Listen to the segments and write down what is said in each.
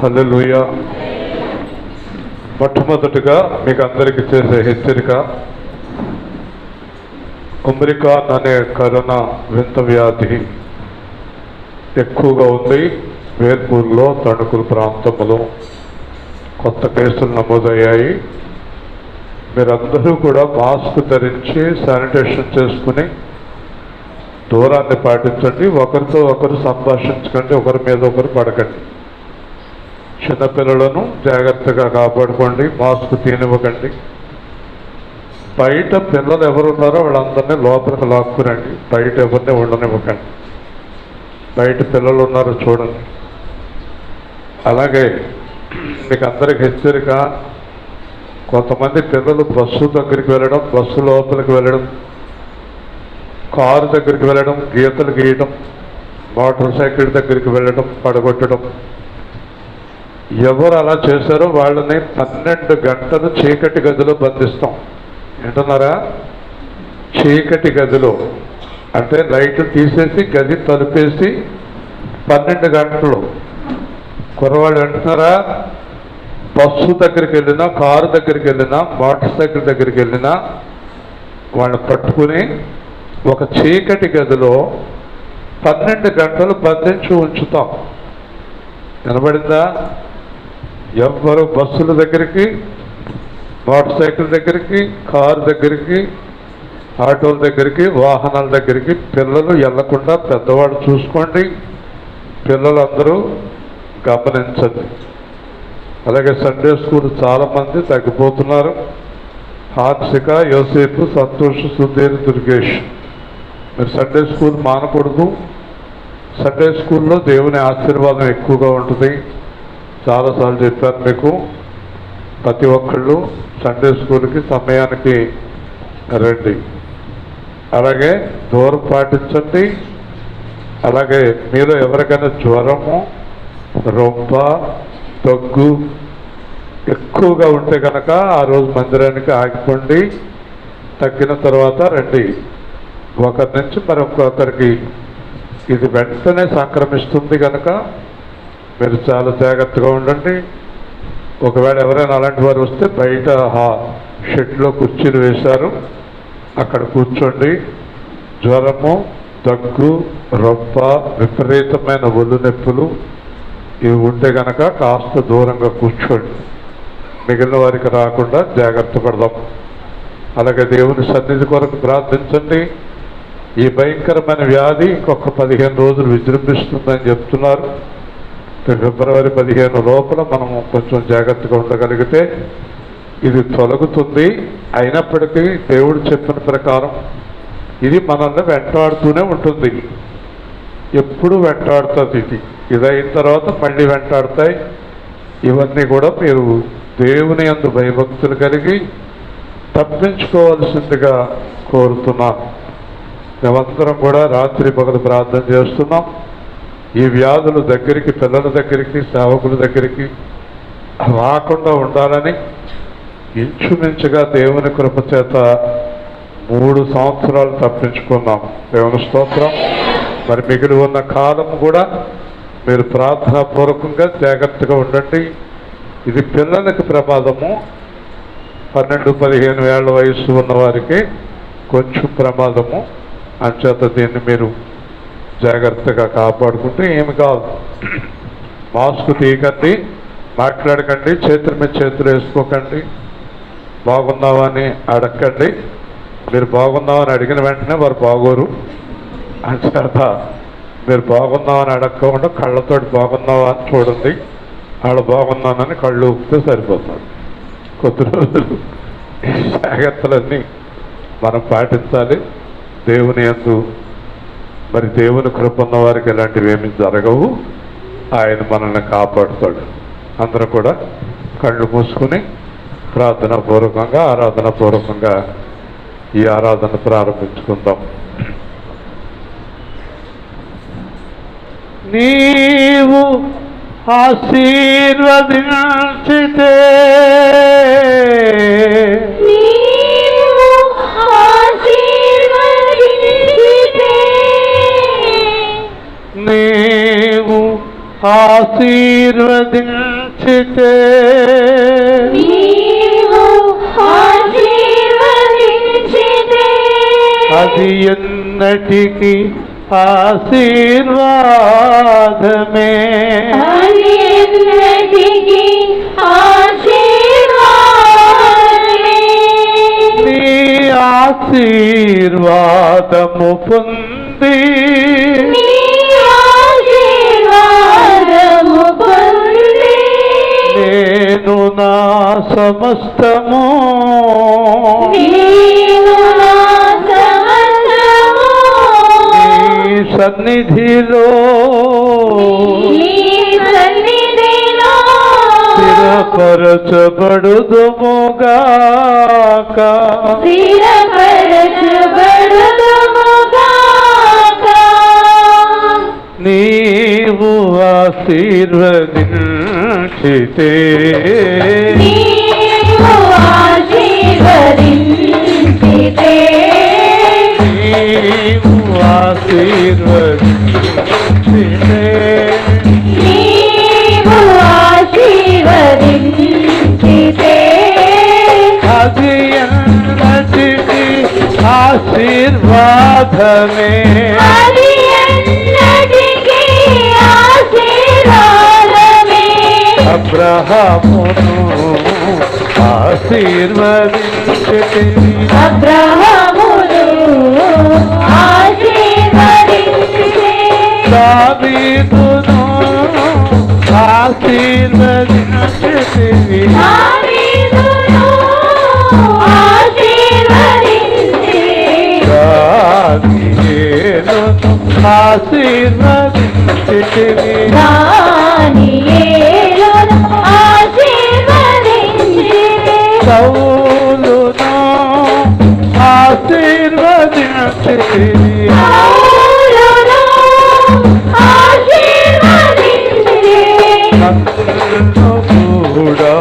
హల్లెలూయా. మొట్టమొదటిగా మీకు అందరికీ చేసే హెచ్చరిక, ఒమిక్రాన్ అనే కరోనా వింత వ్యాధి ఎక్కువగా ఉంది. వేల్పూర్లో, తణుకుల ప్రాంతంలో కొత్త కేసులు నమోదయ్యాయి. మీరందరూ కూడా మాస్క్ ధరించి శానిటేషన్ చేసుకుని దూరాన్ని పాటించండి. ఒకరితో ఒకరు సంభాషించకండి, ఒకరి మీద ఒకరు పడకండి. చిన్నపిల్లలను జాగ్రత్తగా కాపాడుకోండి, మాస్క్ తీనివ్వకండి. బయట పిల్లలు ఎవరున్నారో వాళ్ళందరినీ లోపలికి లాక్కురండి, బయట ఎవరిని ఉండనివ్వకండి. బయట పిల్లలు ఉన్నారో చూడండి. అలాగే మీకు అందరికి హెచ్చరిక, కొంతమంది పిల్లలు బస్సు దగ్గరికి వెళ్ళడం, బస్సు లోపలికి వెళ్ళడం, కారు దగ్గరికి వెళ్ళడం, గీతలు గీయడం, మోటార్ సైకిల్ దగ్గరికి వెళ్ళడం, పడగొట్టడం. ఎవరు అలా చేశారో వాళ్ళని 12 గంటలు చీకటి గదిలో బంధిస్తాం. వింటున్నారా? చీకటి గదిలో అంటే లైట్ తీసేసి గది తలుపేసి 12 గంటలు. కుర్రవాళ్ళు వింటున్నారా? బస్సు దగ్గరికి వెళ్ళినా, కారు దగ్గరికి వెళ్ళినా, మోటార్ సైకిల్ దగ్గరికి వెళ్ళినా వాళ్ళని పట్టుకుని ఒక చీకటి గదిలో 12 గంటలు బంధించి ఉంచుతాం. వినబడిందా? ఎవ్వరు బస్సుల దగ్గరికి, మోటార్ సైకిల్ దగ్గరికి, కారు దగ్గరికి, ఆటోల దగ్గరికి, వాహనాల దగ్గరికి పిల్లలు వెళ్లకుండా పెద్దవాళ్ళు చూసుకోండి. పిల్లలందరూ గమనించండి. అలాగే సండే స్కూల్ చాలామంది తగ్గిపోతున్నారు. హాన్సిక, యోసేపు, సంతోష్, సుధీర్, దుర్గేష్, మీరు సండే స్కూల్ మానకూడదు. సండే స్కూల్లో దేవుని ఆశీర్వాదం ఎక్కువగా ఉంటుంది. చాలాసార్లు చెప్పాను మీకు. ప్రతి ఒక్కళ్ళు సండే స్కూల్కి సమయానికి రండి. అలాగే దూరం పాటించండి. అలాగే మీలో ఎవరికైనా జ్వరము, రొంప, దగ్గు ఎక్కువగా ఉంటే కనుక ఆ రోజు మందిరానికి ఆగిపోండి. తగ్గిన తర్వాత రండి. ఒకరి నుంచి మరొకరికి ఇది వెంటనే సంక్రమిస్తుంది కనుక మీరు చాలా జాగ్రత్తగా ఉండండి. ఒకవేళ ఎవరైనా అలాంటి వారు వస్తే బయట షెడ్లో కుర్చీలు వేశారు, అక్కడ కూర్చోండి. జ్వరము, దగ్గు, రొప్ప, విపరీతమైన ఒళ్ళు నొప్పులు ఇవి ఉంటే కనుక కాస్త దూరంగా కూర్చోండి. మిగిలిన వారికి రాకుండా జాగ్రత్త పడదాం. అలాగే దేవుని సన్నిధి కొరకు ప్రార్థించండి. ఈ భయంకరమైన వ్యాధి ఇంకొక 15 రోజులు విజృంభిస్తుందని చెప్తున్నారు. ఫిబ్రవరి 15 లోపల మనము కొంచెం జాగ్రత్తగా ఉండగలిగితే ఇది తొలగుతుంది. అయినప్పటికీ దేవుడు చెప్పిన ప్రకారం ఇది మనల్ని వెంటాడుతూనే ఉంటుంది. ఎప్పుడు వెంటాడుతుంది. ఇది అయిన తర్వాత మళ్ళీ వెంటాడుతాయి. ఇవన్నీ కూడా మీరు దేవుని యందు భయభక్తులు కలిగి తప్పించుకోవాల్సిందిగా కోరుతున్నాను. మేమందరం కూడా రాత్రి పగలు ప్రార్థన చేస్తున్నాం. ఈ వ్యాధుల దగ్గరికి, పిల్లల దగ్గరికి, సేవకుల దగ్గరికి రాకుండా ఉండాలని ఇంచుమించుగా దేవుని కృప చేత 3 సంవత్సరాలు తప్పించుకున్నాం. దేవుని స్తోత్రం. మరి మిగిలి ఉన్న కాలం కూడా మీరు ప్రార్థనాపూర్వకంగా జాగ్రత్తగా ఉండండి. ఇది పిల్లలకి ప్రమాదము. 12-15 ఏళ్ల వయసు ఉన్న వారికి కొంచెం ప్రమాదము. అంచేత దీన్ని మీరు జాగ్రత్తగా కాపాడుకుంటే ఏమి కాదు. మాస్క్ తీయకండి, మాట్లాడకండి, చేతుల మీద చేతులు వేసుకోకండి, బాగున్నావా అని అడగండి. మీరు బాగున్నామని అడిగిన వెంటనే వారు బాగోరు. అంచేత మీరు బాగున్నామని అడగకుండా కళ్ళతోటి బాగున్నావా అని చూడండి. వాళ్ళు బాగున్నానని కళ్ళు ఊపితే సరిపోతుంది. కొద్ది రోజులు జాగ్రత్తలన్నీ మనం పాటించాలి. దేవుని యందు మరి దేవుని కృప ఉన్న వారికి ఎలాంటివి ఏమి జరగవు. ఆయన మనల్ని కాపాడుతాడు. అందరూ కూడా కళ్ళు మూసుకుని ప్రార్థనాపూర్వకంగా, ఆరాధనాపూర్వకంగా ఈ ఆరాధన ప్రారంభించుకుందాం. నీవు ఆశీర్వదించితే నీవు ఆశీర్వదించితే ఆశీర్వదించితే నీవు ఆశీర్వదించితే అది ఎన్నటికి ఆశీర్వాదమే. అది ఎన్నటికి ఆశీర్వాదమే. నీ ఆశీర్వాదము పొంది నీ ఆశీర్వాదము పొంది నేను నా సమస్తము నీవు నా సమస్తము నీ సన్నిధిలో నీ సన్నిధిలో స్థిరపరచబడుదుముగాక. స్థిరపరచబడుదుముగాక. నీవు ఆశీర్వదించితే నీవు ఆశీర్వదించితే నీవు ఆశీర్వదించితే నీవు ఆశీర్వదించితే అది ఎన్నటికి ఆశీర్వాదమే. అది ఎన్నటికీ ఆశీర్వాదమే. అబ్రహామును ఆశీర్వదించితివి, అబ్రహామును ఆశీర్వదించితే దావీదును ఆశీర్వదించితివి, దావీదును ఆశీర్వదించితే దానియేలును ఆశీర్వదించితివి, దానియేలును ఆశీర్వదించితే సౌలును ఆశీర్వదించితివి, పౌలును ఆశీర్వదించితే నన్ను కూడా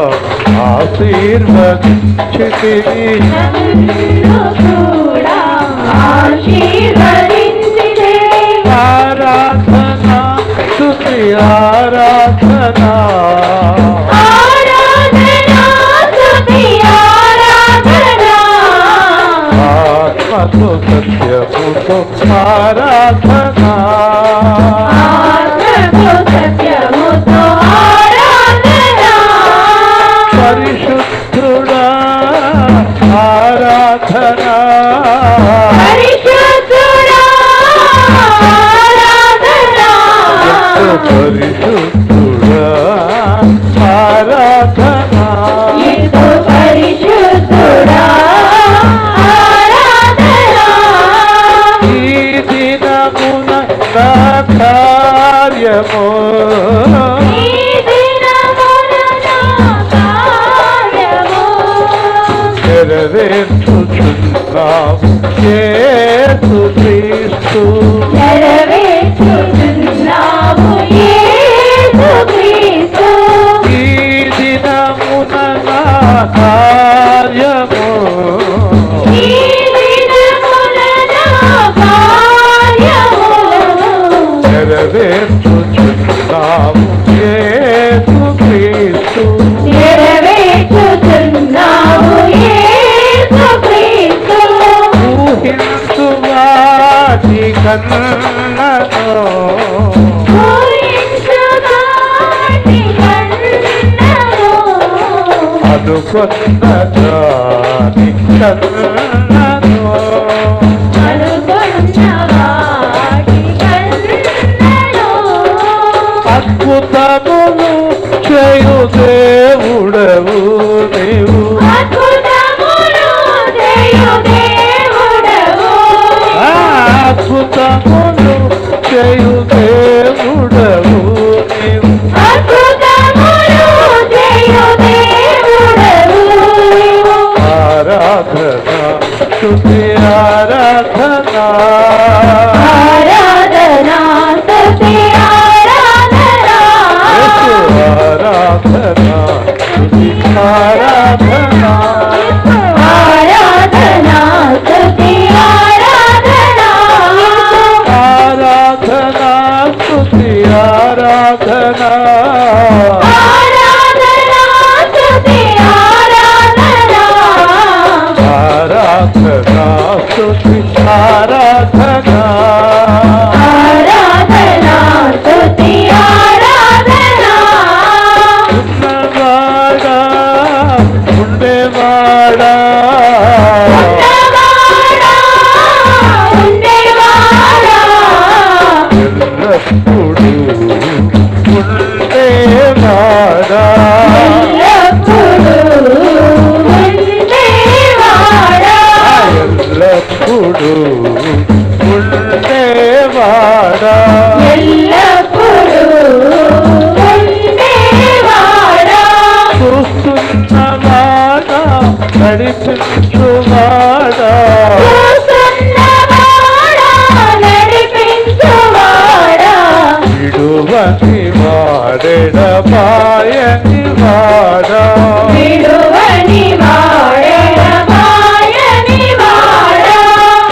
ఆశీర్వదించితివి. నన్ను కూడా ఆశీర్వదించితే ఆరాధన స్తుతి ఆరాధన ఆరాధనా స్తుతి ఆరాధనా ఆత్మతో సత్యముతో ఆరాధన ఆత్మతో సత్యముతో ఆరాధనా పరిశుద్ధుడా ఆరాధన పరిశుద్ధుడా ఆరాధనా పరిశుద్ధుడా ఆరాధన ఎంతో పరిశుద్ధుడా ఆరాధనా ఈ దినమున నా కార్యము ఈ దినమున నా కార్యము నెరవేర్చుచున్నావు యేసు క్రీస్తు. నెరవేర్చుచున్నావు యేసుక్రీస్తు. ఈ దినమున నా కార్యము ఈ దినమున నా కార్యము నెరవేర్చుచున్నావు యేసు క్రీస్తు. నెరవేర్చుచున్నావు యేసుక్రీస్తు. ఊహించు వాటి కన్నను ఊహించువాటి కన్నను అనుకున్న దాని కన్నను అనుకున్న వాటి కన్నను అద్భుతములు చేయు దేవుడవు నీవు. అద్భుతములు చేయు దేవుడవు. అద్భుతములు చేయు దేవుడవు నీవు. అద్భుతములు చేయు దేవుడవు. ఆరాధన స్తుతి ఆరాధన ఆరాధనా స్తుతి ఆరాధనా యేసు ఆరాధన స్తుతి ఆరాధన ఆరాధనా స్తుతి ఆరాధనా ఆరాధన స్తుతి ఆరాధన ఆరాధనా ఆరాధనా స్తుతి ఆరాధనా ఉన్నవాడా ఉండేవాడా ఉన్నవాడా ఉండేవాడా ఎల్లప్పుడూ ఉండేవాడా ఎల్లప్పుడూ ఉండేవాడా ఎల్లప్పుడూ ఉండేవాడా ఎల్లప్పుడూ ఉండేవాడా చూస్తున్నవాడా నడిపించువాడా చూస్తున్నవాడా నడిపించువాడా విడువని వాడెడబాయని వాడా విడువని వాడెడబాయని వాడా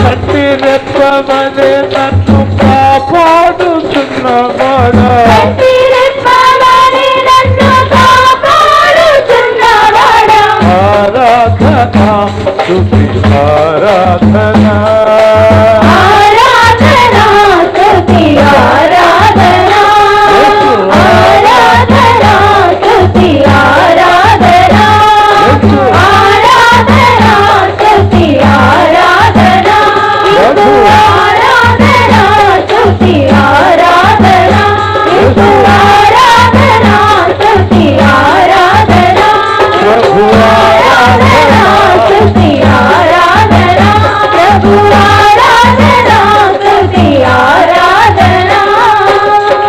కట్టి రెప్పమనే నన్ను కాపాడుతున్నవాడా కట్టిరెప్పమని నన్ను కాపాడుచున్నవాడా ఆరాధనా స్తుతి ఆరాధనా ఆరాధనా స్తుతి ఆరాధనా ఆరాధనా స్తుతి ఆరాధనా ఆరాధనా స్తుతి ఆరాధనా యేసు ఆరాధనా స్తుతి ఆరాధనా యేసు ఆరాధనా స్తుతి ఆరాధనా ప్రభు ఆరాధనా స్తుతి ఆరాధనా ప్రభు ఆరాధనా స్తుతి ఆరాధనా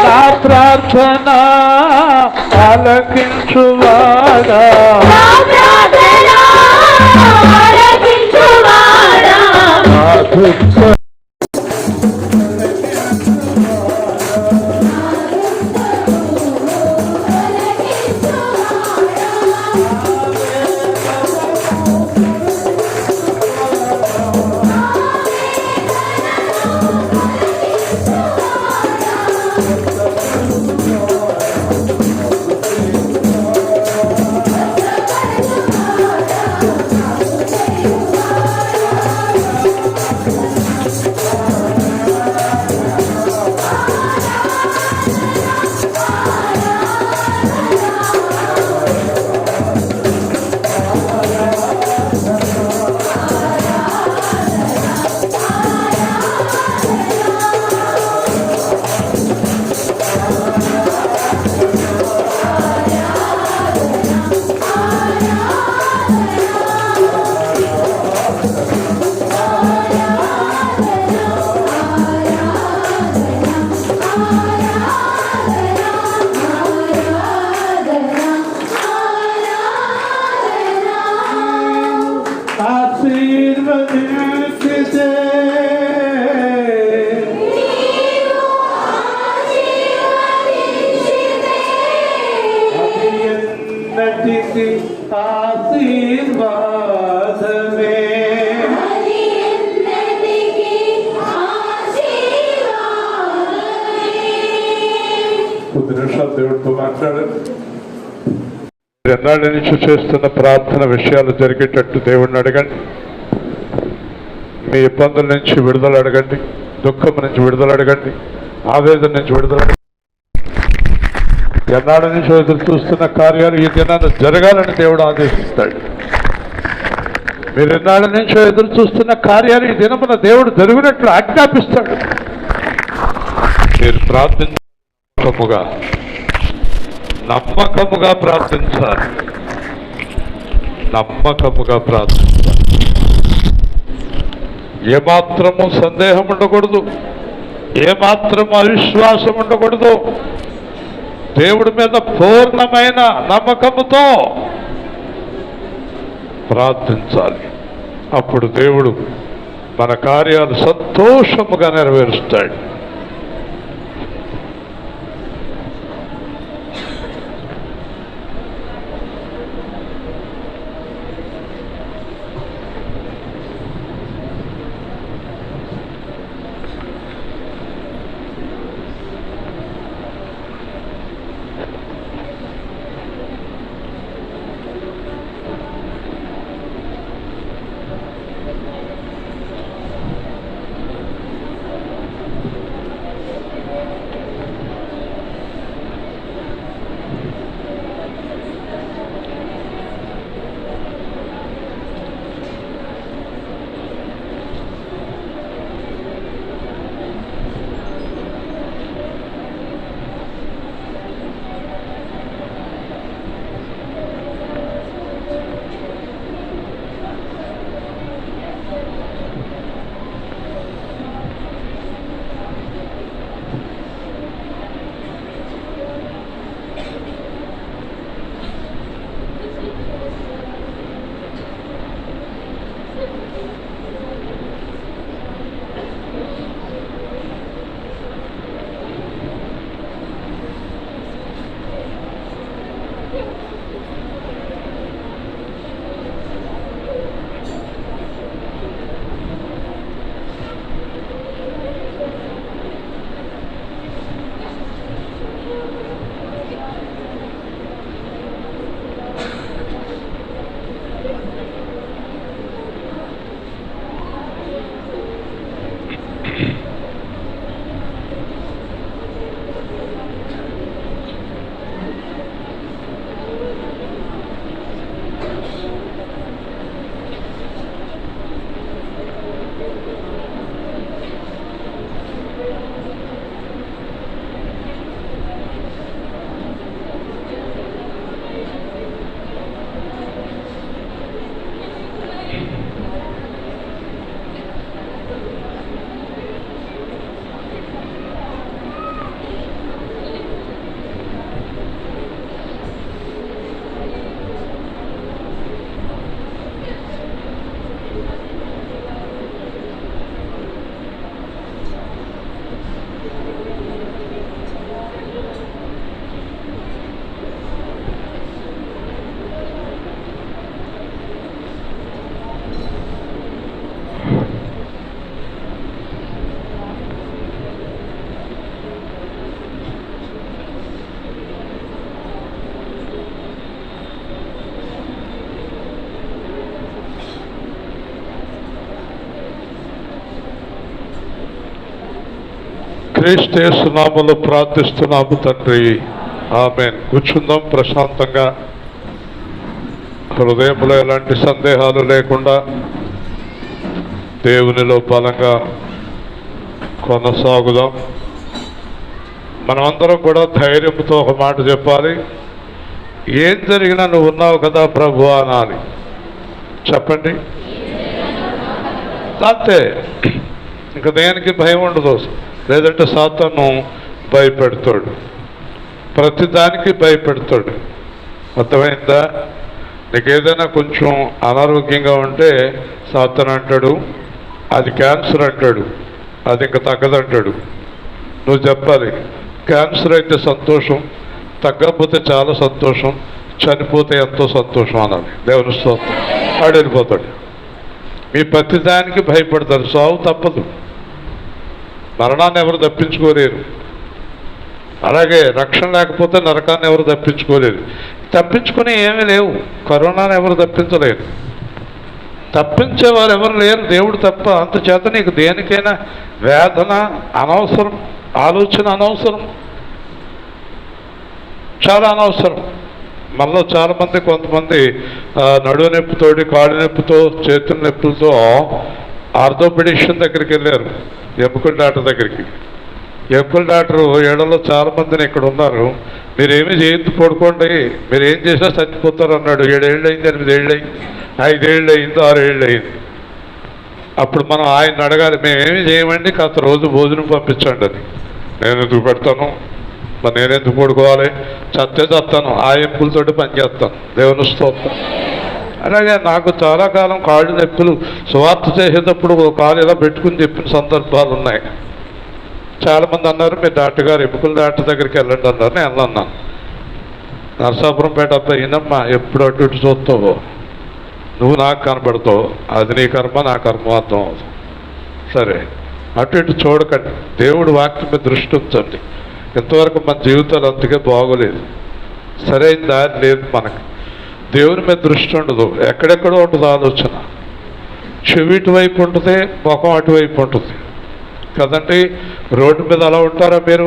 నా ప్రార్థన ఆలకించువాడా నా ప్రార్థన ఆలకించువాడా నా దుఃఖ ఆశీర్వదించితే అది ఎన్నటికి ఆశీర్వాదమే కొద్ది నిమిషాలు దేవుడితో మాట్లాడారు. ఎన్నాళ్ళ నుంచి చేస్తున్న ప్రార్థన విషయాలు జరిగేటట్టు దేవుడిని అడగండి. మీ ఇబ్బందుల నుంచి విడుదల అడగండి, దుఃఖం నుంచి విడుదల అడగండి, ఆవేదన నుంచి విడుదల అడగండి. ఎన్నాళ్ళ నుంచి ఎదురు చూస్తున్న కార్యాలు ఈ దినాన్ని జరగాలని దేవుడు ఆదేశిస్తాడు. మీరు ఎన్నాళ్ళ నుంచి ఎదురు చూస్తున్న కార్యాలు ఈ దినమున దేవుడు జరిగినట్లు ఆజ్ఞాపిస్తాడు. మీరు ప్రార్థించముగా నమ్మకముగా ప్రార్థించాలి. నమ్మకముగా ప్రార్థించాలి. ఏమాత్రము సందేహం ఉండకూడదు, ఏమాత్రము అవిశ్వాసం ఉండకూడదు. దేవుడి మీద పూర్ణమైన నమ్మకముతో ప్రార్థించాలి. అప్పుడు దేవుడు మన కార్యాలు సంతోషముగా నెరవేరుస్తాడు. క్రీస్తు యేసు నామములో ప్రార్థిస్తున్నాము తండ్రి, ఆమేన్. కూర్చుందాం ప్రశాంతంగా, హృదయంలో ఎలాంటి సందేహాలు లేకుండా దేవునిలో బలంగా కొనసాగుదాం. మనమందరం కూడా ధైర్యంతో ఒక మాట చెప్పాలి, ఏం జరిగినా నువ్వు ఉన్నావు కదా ప్రభు అనాలి. చెప్పండి, అంతే. ఇంకా దేనికి భయం ఉండదు. లేదంటే సాతాను భయపెడతాడు, ప్రతిదానికి భయపెడతాడు. అర్థమైందా? నీకు ఏదైనా కొంచెం అనారోగ్యంగా ఉంటే సాతాను అంటాడు అది క్యాన్సర్ అంటాడు, అది ఇంకా తగ్గదంటాడు. నువ్వు చెప్పాలి క్యాన్సర్ అయితే సంతోషం, తగ్గకపోతే చాలా సంతోషం, చనిపోతే ఎంతో సంతోషం అనాలి. దేవుని స్తోత్రం. వాడు వెళ్ళిపోతాడు. మీ ప్రతిదానికి భయపడతారు. సావు తప్పదు, మరణాన్ని ఎవరు తప్పించుకోలేరు. అలాగే రక్షణ లేకపోతే నరకాన్ని ఎవరు తప్పించుకోలేరు. తప్పించుకుని ఏమీ లేవు. కరోనాను ఎవరు తప్పించలేరు, తప్పించేవారు ఎవరు లేరు, దేవుడు తప్ప. అందుచేత నీకు దేనికైనా వేదన అనవసరం, ఆలోచన అనవసరం, చాలా అనవసరం. మనలో చాలామంది, కొంతమంది నడువు నొప్పితోటి, కాళ్ళు నొప్పితో, చేతుల నొప్పులతో ఆర్థోపెడిషన్ దగ్గరికి వెళ్ళారు, ఎముకల డాక్టర్ దగ్గరికి. ఎముకల డాక్టరు ఏడలో చాలామందిని ఇక్కడ ఉన్నారు, మీరేమీ చేయొద్దు, పడుకోండి, మీరు ఏం చేసినా చచ్చిపోతారు అన్నాడు. 7 ఏళ్ళు అయింది, 8 ఏళ్ళు అయింది, 5 ఏళ్ళు అయింది, 6 ఏళ్ళు అయింది. అప్పుడు మనం ఆయన అడగాలి, మేమేమి చేయమండి, కాస్త రోజు భోజనం పంపించండి అని. నేను ఎందుకు పెడతాను, మరి నేనెందుకు పడుకోవాలి, చస్తే చస్తాను, ఆ ఎప్పులతోటి పనిచేస్తాను. దేవుని స్తోత్రం. అలాగే నాకు చాలా కాలం కాళ్ళు నొప్పులు, సువార్త చేసేటప్పుడు ఒక కాలు ఇలా పెట్టుకుని చెప్పిన సందర్భాలు ఉన్నాయి. చాలామంది అన్నారు, మీరు డాక్టర్ గారు ఎముకల డాక్టర్ దగ్గరికి వెళ్ళండి అన్నారు. నేను వెళ్ళన్నాను. నరసాపురంపేట అబ్బాయి, ఈయనమ్మా ఎప్పుడు అటు ఇటు చూస్తావో, నువ్వు నాకు కనబడతావు, అది నీ కర్మ, నా కర్మ అర్థం అవుతుంది. సరే, అటు ఇటు చూడకండి, దేవుడి వాక్యం మీద దృష్టి ఉంచండి. ఇంతవరకు మన జీవితాలు అంతకే బాగోలేదు, సరైన దారి లేదు మనకి. దేవుని మీద దృష్టి ఉండదు, ఎక్కడెక్కడో ఉంటుంది ఆలోచన. చెవి ఇటువైపు ఉంటుంది, ముఖం అటువైపు ఉంటుంది కదండి. రోడ్డు మీద అలా ఉంటారా మీరు?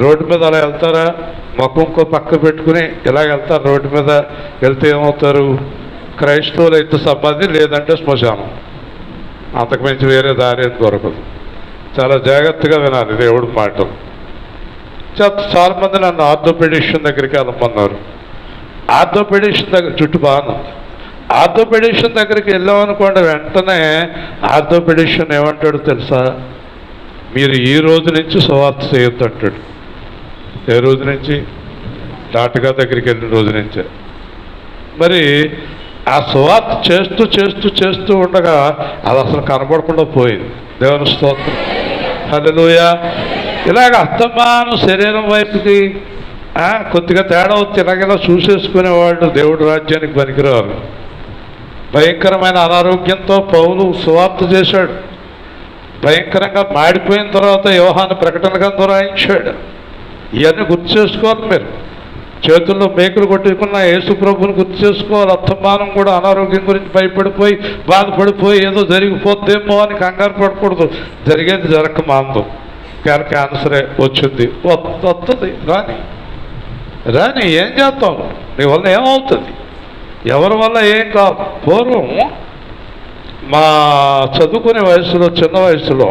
రోడ్డు మీద అలా వెళ్తారా? ముఖం ఇంకో పక్క పెట్టుకుని ఇలా వెళ్తారు. రోడ్డు మీద వెళ్తే ఏమవుతారు? క్రైస్తవులు అయితే సమాధి, లేదంటే శ్మశానం, అంతకుమించి వేరే దారి ఏం దొరకదు. చాలా జాగ్రత్తగా వినాలి దేవుడి మాటలు. చాలామంది నన్ను ఆర్థోపెడిషన్ దగ్గరికి వెళ్ళమన్నారు. ఆర్థోపెడిషన్ దగ్గర చుట్టూ బాగుంది. ఆర్థోపెడిషన్ దగ్గరికి వెళ్ళామనుకోండి, వెంటనే ఆర్థోపెడిషన్ ఏమంటాడు తెలుసా? మీరు ఈ రోజు నుంచి సువార్త చేయొద్దు అంటాడు. ఏ రోజు నుంచి? డాక్టర్ గారి దగ్గరికి వెళ్ళిన రోజు నుంచే. మరి ఆ సువార్త చేస్తూ చేస్తూ చేస్తూ ఉండగా అది అసలు కనబడకుండా పోయింది. దేవుని స్తోత్రం. హల్లెలూయా. ఇలాగ అస్తమానం శరీరం వైపుకి కొద్దిగా తేడా వచ్చి ఇలాగేలా చూసేసుకునేవాళ్ళు దేవుడి రాజ్యానికి పనికిరారు. భయంకరమైన అనారోగ్యంతో పౌలు సువార్త చేశాడు. భయంకరంగా మాడిపోయిన తర్వాత యోహాను ప్రకటన గ్రంథం రాయించాడు. ఇవన్నీ గుర్తు చేసుకోవాలి మీరు. చేతుల్లో మేకులు కొట్టుకున్న యేసు ప్రభుని గుర్తు చేసుకోవాలి. అత్తమానం కూడా అనారోగ్యం గురించి భయపడిపోయి, బాధపడిపోయి ఏదో జరిగిపోద్దేమో అని కంగారు పడకూడదు. జరిగేది జరగక మాందం. క్యాన్సరే వచ్చింది, వస్తుంది, రాని ఏం చేస్తాం? నీ వల్ల ఏమవుతుంది? ఎవరి వల్ల ఏం కాదు. పూర్వం మా చదువుకునే వయసులో, చిన్న వయసులో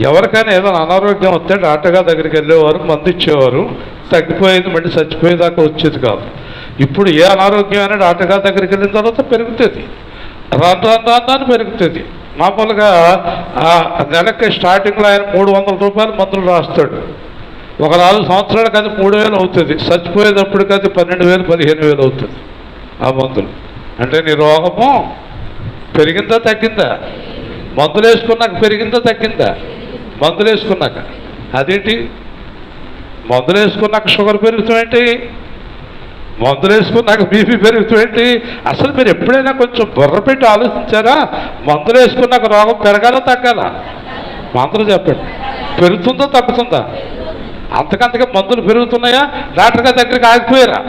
ఎవరికైనా ఏదైనా అనారోగ్యం వస్తే డాక్టర్ గారి దగ్గరికి వెళ్ళేవారు, మందు ఇచ్చేవారు, తగ్గిపోయేది, మళ్ళీ చచ్చిపోయేదాకా వచ్చేది కాదు. ఇప్పుడు ఏ అనారోగ్యం అయినా డాక్టర్ గారి దగ్గరికి వెళ్ళిన తర్వాత పెరుగుతుంది, రాను పెరుగుతుంది. మామూలుగా నెలకి స్టార్టింగ్లో ఆయన 300 రూపాయలు మందులు రాస్తాడు. ఒక 4 సంవత్సరాలకు అది 3000 అవుతుంది. చచ్చిపోయేటప్పటికి అది 12,000, 15,000 అవుతుంది ఆ మందులు. అంటే నీ రోగము పెరిగిందా తగ్గిందా? మందులు వేసుకున్నాక పెరిగిందా తగ్గిందా? మందులు వేసుకున్నాక. అదేంటి? మందులు వేసుకున్నాక షుగర్ పెరుగుతామేంటి? మందులు వేసుకున్నాక బీపీ పెరుగుతామేంటి? అసలు మీరు ఎప్పుడైనా కొంచెం బుర్ర పెట్టి ఆలోచించారా? మందులు వేసుకున్నాక రోగం పెరగాలా తగ్గాలా? మందులు చెప్పండి. పెరుగుతుందా తగ్గుతుందా? అంతకంతగా మందులు పెరుగుతున్నాయా? డాక్టర్ గారి దగ్గరికి ఆగిపోయారా?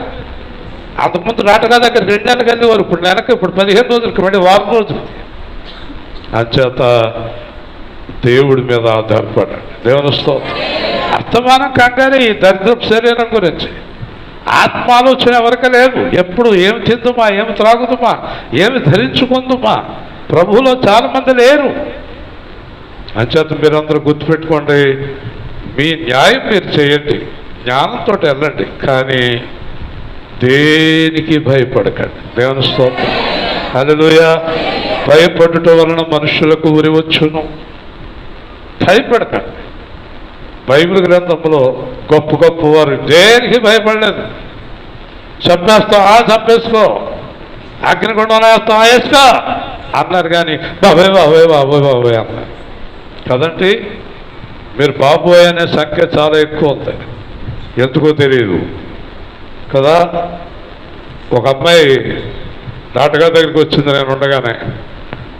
అంతకుముందు డాక్టర్ గారి దగ్గర 2 నెలలకు వెళ్ళేవారు, ఇప్పుడు నెలకి, ఇప్పుడు 15 రోజులకి, మళ్ళీ వారం రోజులకి. అంచేత దేవుడి మీద ఆధారపడండి. దేవుని స్తోత్రం. అస్తమానం కంగారు ఈ దరిద్రపు శరీరం గురించి. ఆత్మాలోచన ఎవరికి లేదు. ఎప్పుడు ఏమి తిందుమా, ఏమి త్రాగుదుమా, ఏమి ధరించుకుందుమా. ప్రభువులో చాలామంది లేరు. అంచేత మీరందరూ గుర్తుపెట్టుకోండి, మీ న్యాయం మీరు చేయండి, జ్ఞానంతో వెళ్ళండి, కానీ దేనికి భయపడకండి. దేవుని స్తోత్రం. హల్లెలూయా. భయపడుట వలన మనుషులకు ఉరి వచ్చును. భయపడకండి. బైబిల్ గ్రంథంలో గొప్ప గొప్ప వారు దేనికి భయపడలేదు. చంపేస్తావా, చంపేసుకో, అగ్నిగుండంలో వేస్తావా, వేసుకో అన్నారు, కానీ బాబాయ్ బాబాయ్ బాబాయ్ బాబాయ్ అన్నారు కదండి. మీరు బాబోయ్ అనే సంఖ్య చాలా ఎక్కువ ఉంది, ఎందుకో తెలియదు కదా. ఒక అమ్మాయి నాటగా దగ్గరికి వచ్చింది నేను ఉండగానే.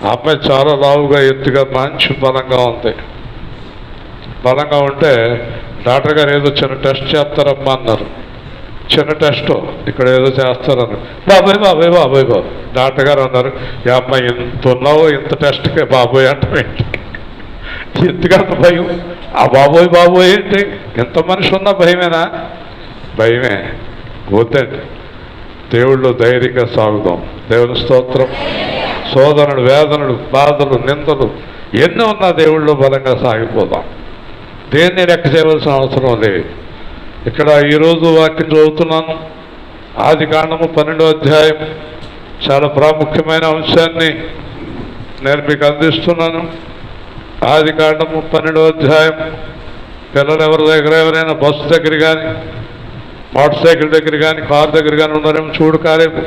ఆ అమ్మాయి చాలా లావుగా, ఎత్తుగా, మంచి బలంగా ఉంది. బలంగా ఉంటే డాక్టర్ గారు ఏదో చిన్న టెస్ట్ చేస్తారమ్మా అన్నారు. చిన్న టెస్ట్ ఇక్కడ ఏదో చేస్తారన్నారు. బాబాయ్ బాబాయ్ బాబాయ్ బాబు డాక్టర్ గారు అన్నారు, ఈ అమ్మాయి ఇంత ఉన్నావో ఇంత టెస్ట్కే బాబోయ్ అంటామేంటి, ఎందుకంత భయం? ఆ బాబోయ్ బాబోయ్ ఏంటి? ఎంత మనిషి ఉన్నా భయమేనా? భయమే. వద్దండి, దేవుళ్ళు ధైర్యంగా సాగుదాం. దేవుని స్తోత్రం. శోధనలు, వేదనలు, బాధలు, నిందలు ఎన్ని ఉన్నా దేవుళ్ళు బలంగా సాగిపోదాం. దేన్ని లెక్క చేయవలసిన అవసరం లేదు. ఇక్కడ ఈరోజు వాక్యం చదువుతున్నాను. ఆదికాండము 12వ అధ్యాయం, చాలా ప్రాముఖ్యమైన అంశాన్ని నేను మీకు అందిస్తున్నాను. ఆదికాండము 12వ అధ్యాయం. పిల్లలు ఎవరి దగ్గర, ఎవరైనా బస్సు దగ్గర కానీ, మోటార్ సైకిల్ దగ్గర కానీ, కారు దగ్గర కానీ ఉన్నారేమో చూడు. కారేపు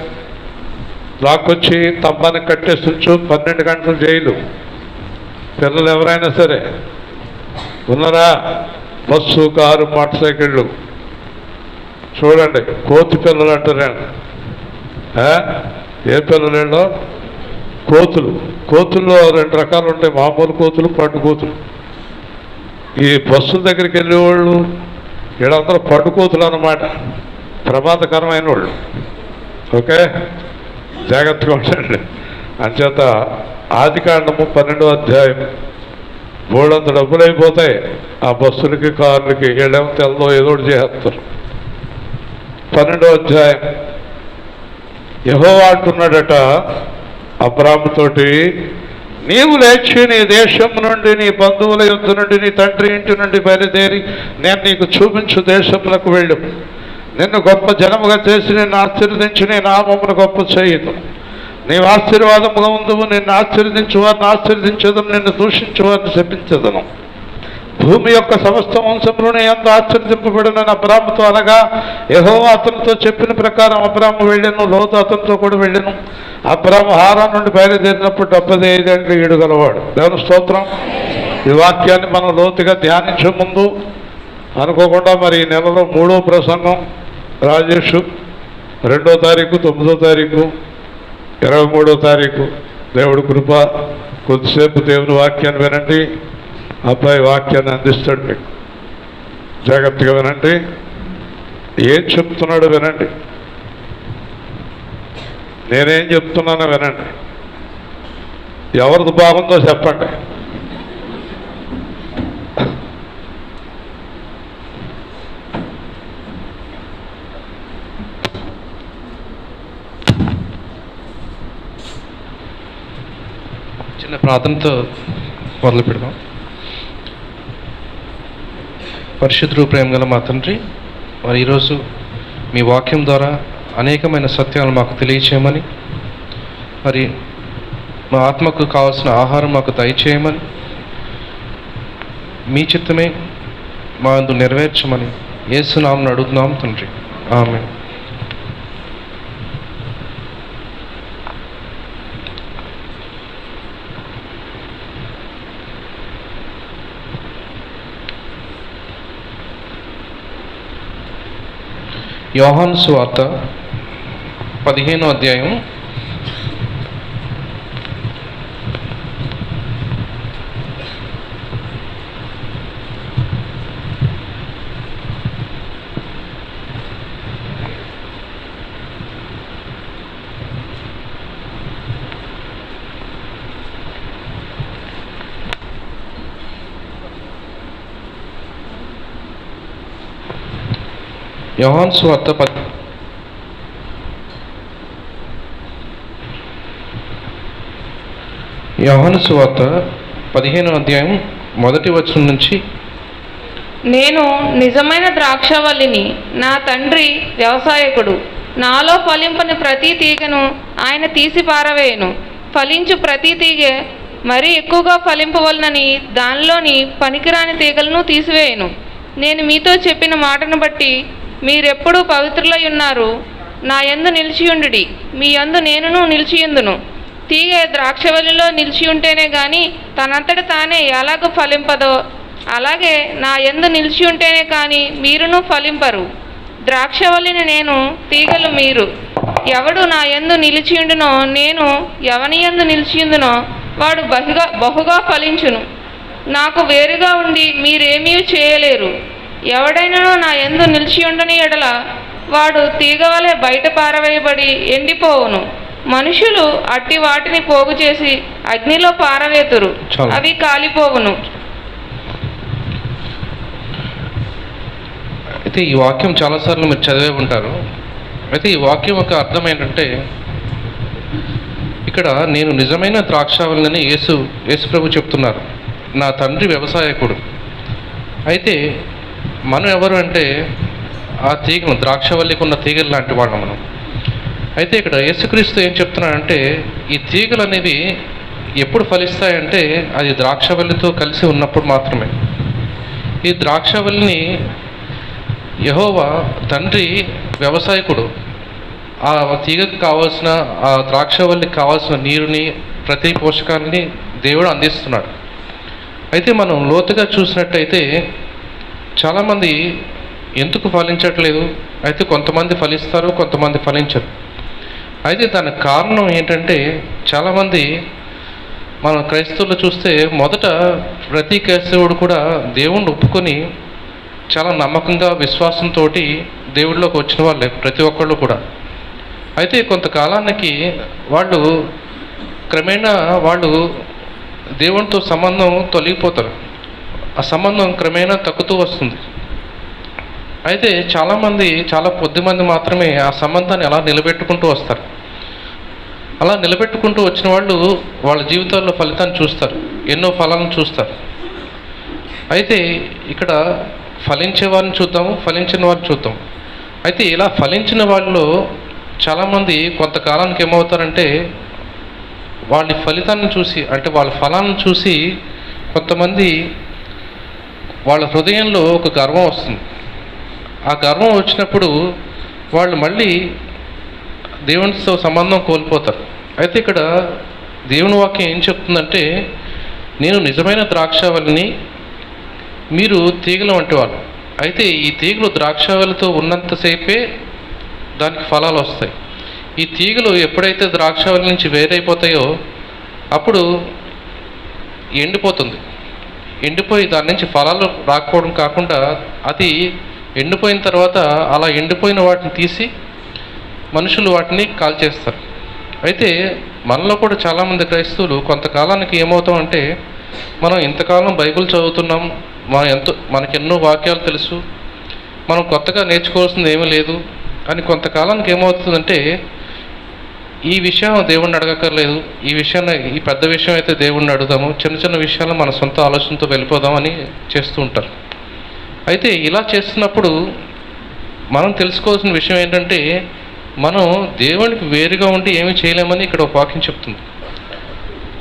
లాక్కొచ్చి తమ్మానికి కట్టేస్తుంచు, 12 గంటలు జైలు. పిల్లలు ఎవరైనా సరే ఉన్నారా? బస్సు, కారు, మోటార్ సైకిళ్ళు చూడండి. కోతి పిల్లలు అంటారండి. ఏ పిల్లలేళ్ళో? కోతులు. కోతుల్లో 2 రకాలు ఉంటాయి, మామూలు కోతులు, పండు కోతులు. ఈ బస్సుల దగ్గరికి వెళ్ళేవాళ్ళు వీళ్ళందరూ పండు కోతులు అన్నమాట, ప్రమాదకరమైన వాళ్ళు. ఓకే, జాగ్రత్తగా ఉండండి. అంచేత ఆదికాండము 12వ అధ్యాయం. బోళ్ళంత డబ్బులు అయిపోతాయి ఆ బస్సులకి, కార్లకి. వీళ్ళేమో తెల్లో ఏదో ఒకటి చేస్తారు. 12వ అధ్యాయం. యెహోవా అంటున్నాడట అబ్రాహాముతోటి, నీవు లేచి నీ దేశం నుండి, నీ బంధువుల యొద్ద నుండి, నీ తండ్రి ఇంటి నుండి బయలుదేరి నేను నీకు చూపించు దేశములకు వెళ్ళు. నిన్ను గొప్ప జనముగా చేసి నిన్ను ఆశీర్వదించి నీ నామమును గొప్ప చేయదు. నీవు ఆశీర్వాదముగా ఉందువు. నిన్ను ఆశీర్వదించు వారిని ఆశీర్వదించదను, నిన్ను దూషించు వారిని శపించదను. భూమి యొక్క సమస్త వంశంలోనే ఎంత ఆశ్చర్యింపబడిన అబ్రాముతో అనగా, యెహోవా అతనితో చెప్పిన ప్రకారం అబ్రాము వెళ్ళాను, లోతు అతనితో కూడా వెళ్ళాను. అబ్రాము హారాన్ నుండి బయలుదేరినప్పుడు 75 ఏళ్ళు ఈడుగలవాడు. దేవుని స్తోత్రం. ఈ వాక్యాన్ని మనం లోతుగా ధ్యానించే ముందు అనుకోకుండా మరి ఈ నెలలో 3వ ప్రసంగం రాజేష్ 2వ తారీఖు, 9వ తారీఖు, 23వ తారీఖు. దేవుడి కృప. కొద్దిసేపు దేవుని వాక్యాన్ని వినండి. అబ్బాయి వాక్యాన్ని అందిస్తాడు మీకు. జాగ్రత్తగా వినండి. ఏం చెప్తున్నాడో వినండి. నేనేం చెప్తున్నానో వినండి. ఎవరిది బాగుందో చెప్పండి. చిన్న ప్రార్థనతో మొదలు పెడదాం. పరిశుద్ధ ప్రేమ గల మా తండ్రి, మరి ఈరోజు మీ వాక్యం ద్వారా అనేకమైన సత్యాలు మాకు తెలియచేయమని, మరి మా ఆత్మకు కావాల్సిన ఆహారం మాకు దయచేయమని, మీ చిత్తమే మా అందు నెరవేర్చమని యేసు నామమున అడుగుతున్నాం తండ్రి. ఆమేన్. యోహాను సువార్త 15వ అధ్యాయం 15వ యోహాను సువార్త యోహాను సువార్త 15వ అధ్యాయం 1వ వచనం నుంచి, నేను నిజమైన ద్రాక్షవల్లిని, నా తండ్రి వ్యవసాయకుడు. నాలో ఫలింపని ప్రతి తీగను ఆయన తీసి పారవేయను. ఫలించు ప్రతి తీగె మరీ ఎక్కువగా ఫలింపవలనని దానిలోని పనికిరాని తీగలను తీసివేయను. నేను మీతో చెప్పిన మాటను బట్టి మీరెప్పుడూ పవిత్రులై ఉన్నారు. నా యందు నిలిచియుండుడి, మీ యందు నేనును నిలిచియుందును. తీగ ద్రాక్షవల్లిలో నిలిచి ఉంటేనే గాని తనంతట తానే ఎలాగ ఫలింపదో, అలాగే నా యందు నిలిచి ఉంటేనే కానీ మీరును ఫలింపరు. ద్రాక్షవల్లిని నేను, తీగలు మీరు. ఎవడు నా యందు నిలిచియుండునో, నేను ఎవని యందు నిలిచియుందునో వాడు బహుగా ఫలించును. నాకు వేరుగా ఉండి మీరేమీ చేయలేరు. ఎవడైనానో నా యందు నిలిచి ఉండని ఎడల వాడు తీగ వలె బయట పారవేయబడి ఎండిపోవును. మనుషులు అట్టి వాటిని పోగు చేసి అగ్నిలో పారవేతురు, అవి కాలిపోవును. అయితే ఈ వాక్యం చాలాసార్లు మీరు చదివే ఉంటారు. అయితే ఈ వాక్యం యొక్క అర్థం ఏంటంటే, ఇక్కడ నేను నిజమైన ద్రాక్షావల్లిని యేసు ప్రభు చెప్తున్నారు. నా తండ్రి వ్యవసాయకుడు. అయితే మనం ఎవరు అంటే ఆ తీగను, ద్రాక్షవల్లికి ఉన్న తీగలు లాంటి వాళ్ళం మనం. అయితే ఇక్కడ యేసుక్రీస్తు ఏం చెప్తున్నాడంటే, ఈ తీగలు అనేవి ఎప్పుడు ఫలిస్తాయంటే అది ద్రాక్షవల్లితో కలిసి ఉన్నప్పుడు మాత్రమే. ఈ ద్రాక్షవల్లిని యెహోవా తండ్రి వ్యవసాయకుడు. ఆ తీగకు కావాల్సిన, ఆ ద్రాక్షవల్లికి కావాల్సిన నీరుని, ప్రతి పోషకాన్ని దేవుడు అందిస్తున్నాడు. అయితే మనం లోతుగా చూసినట్టయితే చాలామంది ఎందుకు ఫలించట్లేదు? అయితే కొంతమంది ఫలిస్తారు, కొంతమంది ఫలించరు. అయితే దానికి కారణం ఏంటంటే, చాలామంది మనం క్రైస్తవులు చూస్తే మొదట ప్రతి క్రైస్తవుడు కూడా దేవుణ్ణి ఒప్పుకొని చాలా నమ్మకంగా విశ్వాసంతో దేవుడిలోకి వచ్చిన వాళ్ళే ప్రతి ఒక్కళ్ళు కూడా. అయితే కొంతకాలానికి వాళ్ళు క్రమేణా దేవునితో సంబంధం తొలగిపోతారు. ఆ సంబంధం క్రమేణా తగ్గుతూ వస్తుంది. అయితే చాలామంది, చాలా కొద్దిమంది మాత్రమే ఆ సంబంధాన్ని అలా నిలబెట్టుకుంటూ వస్తారు. అలా నిలబెట్టుకుంటూ వచ్చిన వాళ్ళు వాళ్ళ జీవితాల్లో ఫలితాన్ని చూస్తారు, ఎన్నో ఫలాలను చూస్తారు. అయితే ఇక్కడ ఫలించే వారిని చూద్దాము, ఫలించిన వారిని చూద్దాం. అయితే ఇలా ఫలించిన వాళ్ళలో చాలామంది కొంతకాలానికి ఏమవుతారంటే, వాళ్ళ ఫలితాన్ని చూసి, అంటే వాళ్ళ ఫలాలను చూసి కొంతమంది వాళ్ళ హృదయంలో ఒక గర్వం వస్తుంది. ఆ గర్వం వచ్చినప్పుడు వాళ్ళు మళ్ళీ దేవునితో సంబంధం కోల్పోతారు. అయితే ఇక్కడ దేవుని వాక్యం ఏం చెప్తుందంటే, నేను నిజమైన ద్రాక్షవల్లిని, మీరు తీగలు వంటి వాళ్ళు. అయితే ఈ తీగలు ద్రాక్షవల్లితో ఉన్నంతసేపే దానికి ఫలాలు వస్తాయి. ఈ తీగలు ఎప్పుడైతే ద్రాక్షవల్లి నుంచి వేరైపోతాయో అప్పుడు ఎండిపోతుంది. ఎండిపోయి దాని నుంచి ఫలాలు రాకపోవడం కాకుండా అది ఎండిపోయిన తర్వాత అలా ఎండిపోయిన వాటిని తీసి మనుషులు వాటిని కాల్చేస్తారు. అయితే మనలో కూడా చాలామంది క్రైస్తవులు కొంతకాలానికి ఏమవుతామంటే, మనం ఇంతకాలం బైబిల్ చదువుతున్నాం, మనకెన్నో వాక్యాలు తెలుసు, మనం కొత్తగా నేర్చుకోవాల్సింది ఏమీ లేదు అని కొంతకాలానికి ఏమవుతుందంటే, ఈ విషయం దేవుణ్ణి అడగక్కర్లేదు, ఈ పెద్ద విషయం అయితే దేవుణ్ణి అడుగుదాము, చిన్న చిన్న విషయాలు మన సొంత ఆలోచనతో వెళ్ళిపోదామని చేస్తూ ఉంటారు. అయితే ఇలా చేస్తున్నప్పుడు మనం తెలుసుకోవాల్సిన విషయం ఏంటంటే, మనం దేవునికి వేరుగా ఉండి ఏమీ చేయలేమని ఇక్కడ ఒక వాక్యం చెప్తుంది.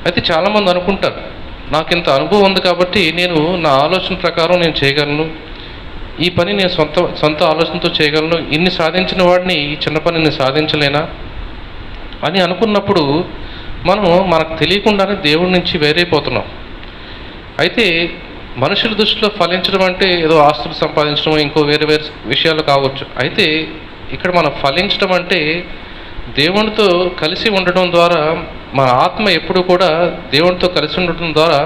అయితే చాలామంది అనుకుంటారు, నాకు ఇంత అనుభవం ఉంది కాబట్టి నేను నా ఆలోచన ప్రకారం నేను చేయగలను, ఈ పని నేను సొంత ఆలోచనతో చేయగలను, ఇన్ని సాధించిన వాడిని ఈ చిన్న పని నేను సాధించలేనా అని అనుకున్నప్పుడు మనకు తెలియకుండానే దేవుడి నుంచి వేరైపోతున్నాం. అయితే మనుషుల దృష్టిలో ఫలించడం అంటే ఏదో ఆస్తులు సంపాదించడం, ఇంకో వేరే విషయాలు కావచ్చు. అయితే ఇక్కడ మనం ఫలించడం అంటే దేవునితో కలిసి ఉండడం ద్వారా, మన ఆత్మ ఎప్పుడు కూడా దేవునితో కలిసి ఉండటం ద్వారా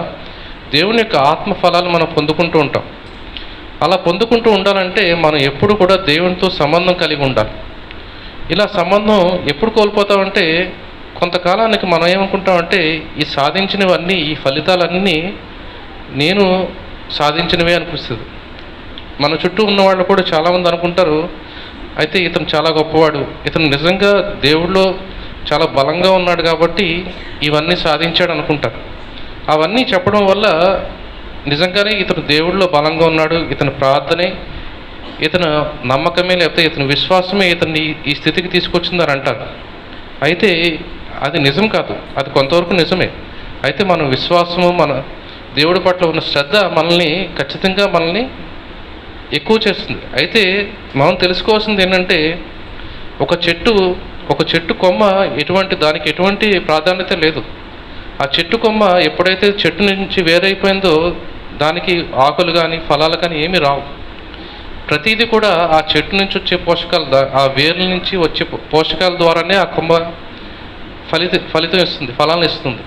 దేవుని యొక్క ఆత్మ ఫలాలు మనం పొందుకుంటూ ఉంటాం. అలా పొందుకుంటూ ఉండాలంటే మనం ఎప్పుడు కూడా దేవునితో సంబంధం కలిగి ఉండాలి. ఇలా సంబంధం ఎప్పుడు కోల్పోతామంటే, కొంతకాలానికి మనం ఏమనుకుంటామంటే, ఈ సాధించినవన్నీ, ఈ ఫలితాలన్నీ నేను సాధించినవే అనిపిస్తుంది. మన చుట్టూ ఉన్న వాళ్ళు కూడా చాలామంది అనుకుంటారు, అయితే ఇతను చాలా గొప్పవాడు, ఇతను నిజంగా దేవుడిలో చాలా బలంగా ఉన్నాడు కాబట్టి ఇవన్నీ సాధించాడు అనుకుంటారు. అవన్నీ చెప్పడం వల్ల నిజంగానే ఇతను దేవుడిలో బలంగా ఉన్నాడు, ఇతని ప్రార్థనే, ఇతను నమ్మకమే, లేకపోతే ఇతని విశ్వాసమే ఇతన్ని ఈ స్థితికి తీసుకొచ్చిందని అంటారు. అయితే అది నిజం కాదు, అది కొంతవరకు నిజమే. అయితే మన విశ్వాసము, మన దేవుడి పట్ల ఉన్న శ్రద్ధ ఖచ్చితంగా మనల్ని ఎక్కువ చేస్తుంది. అయితే మనం తెలుసుకోవాల్సింది ఏంటంటే, ఒక చెట్టు కొమ్మ దానికి ఎటువంటి ప్రాధాన్యత లేదు. ఆ చెట్టు కొమ్మ ఎప్పుడైతే చెట్టు నుంచి వేరైపోయిందో దానికి ఆకులు కానీ ఫలాలు కానీ ఏమీ రావు. ప్రతిదీ కూడా ఆ చెట్టు నుంచి వచ్చే పోషకాలు, ఆ వేర్ల నుంచి వచ్చే పోషకాల ద్వారానే ఆ కొమ్మ ఫలితం ఇస్తుంది, ఫలాలను ఇస్తుంది.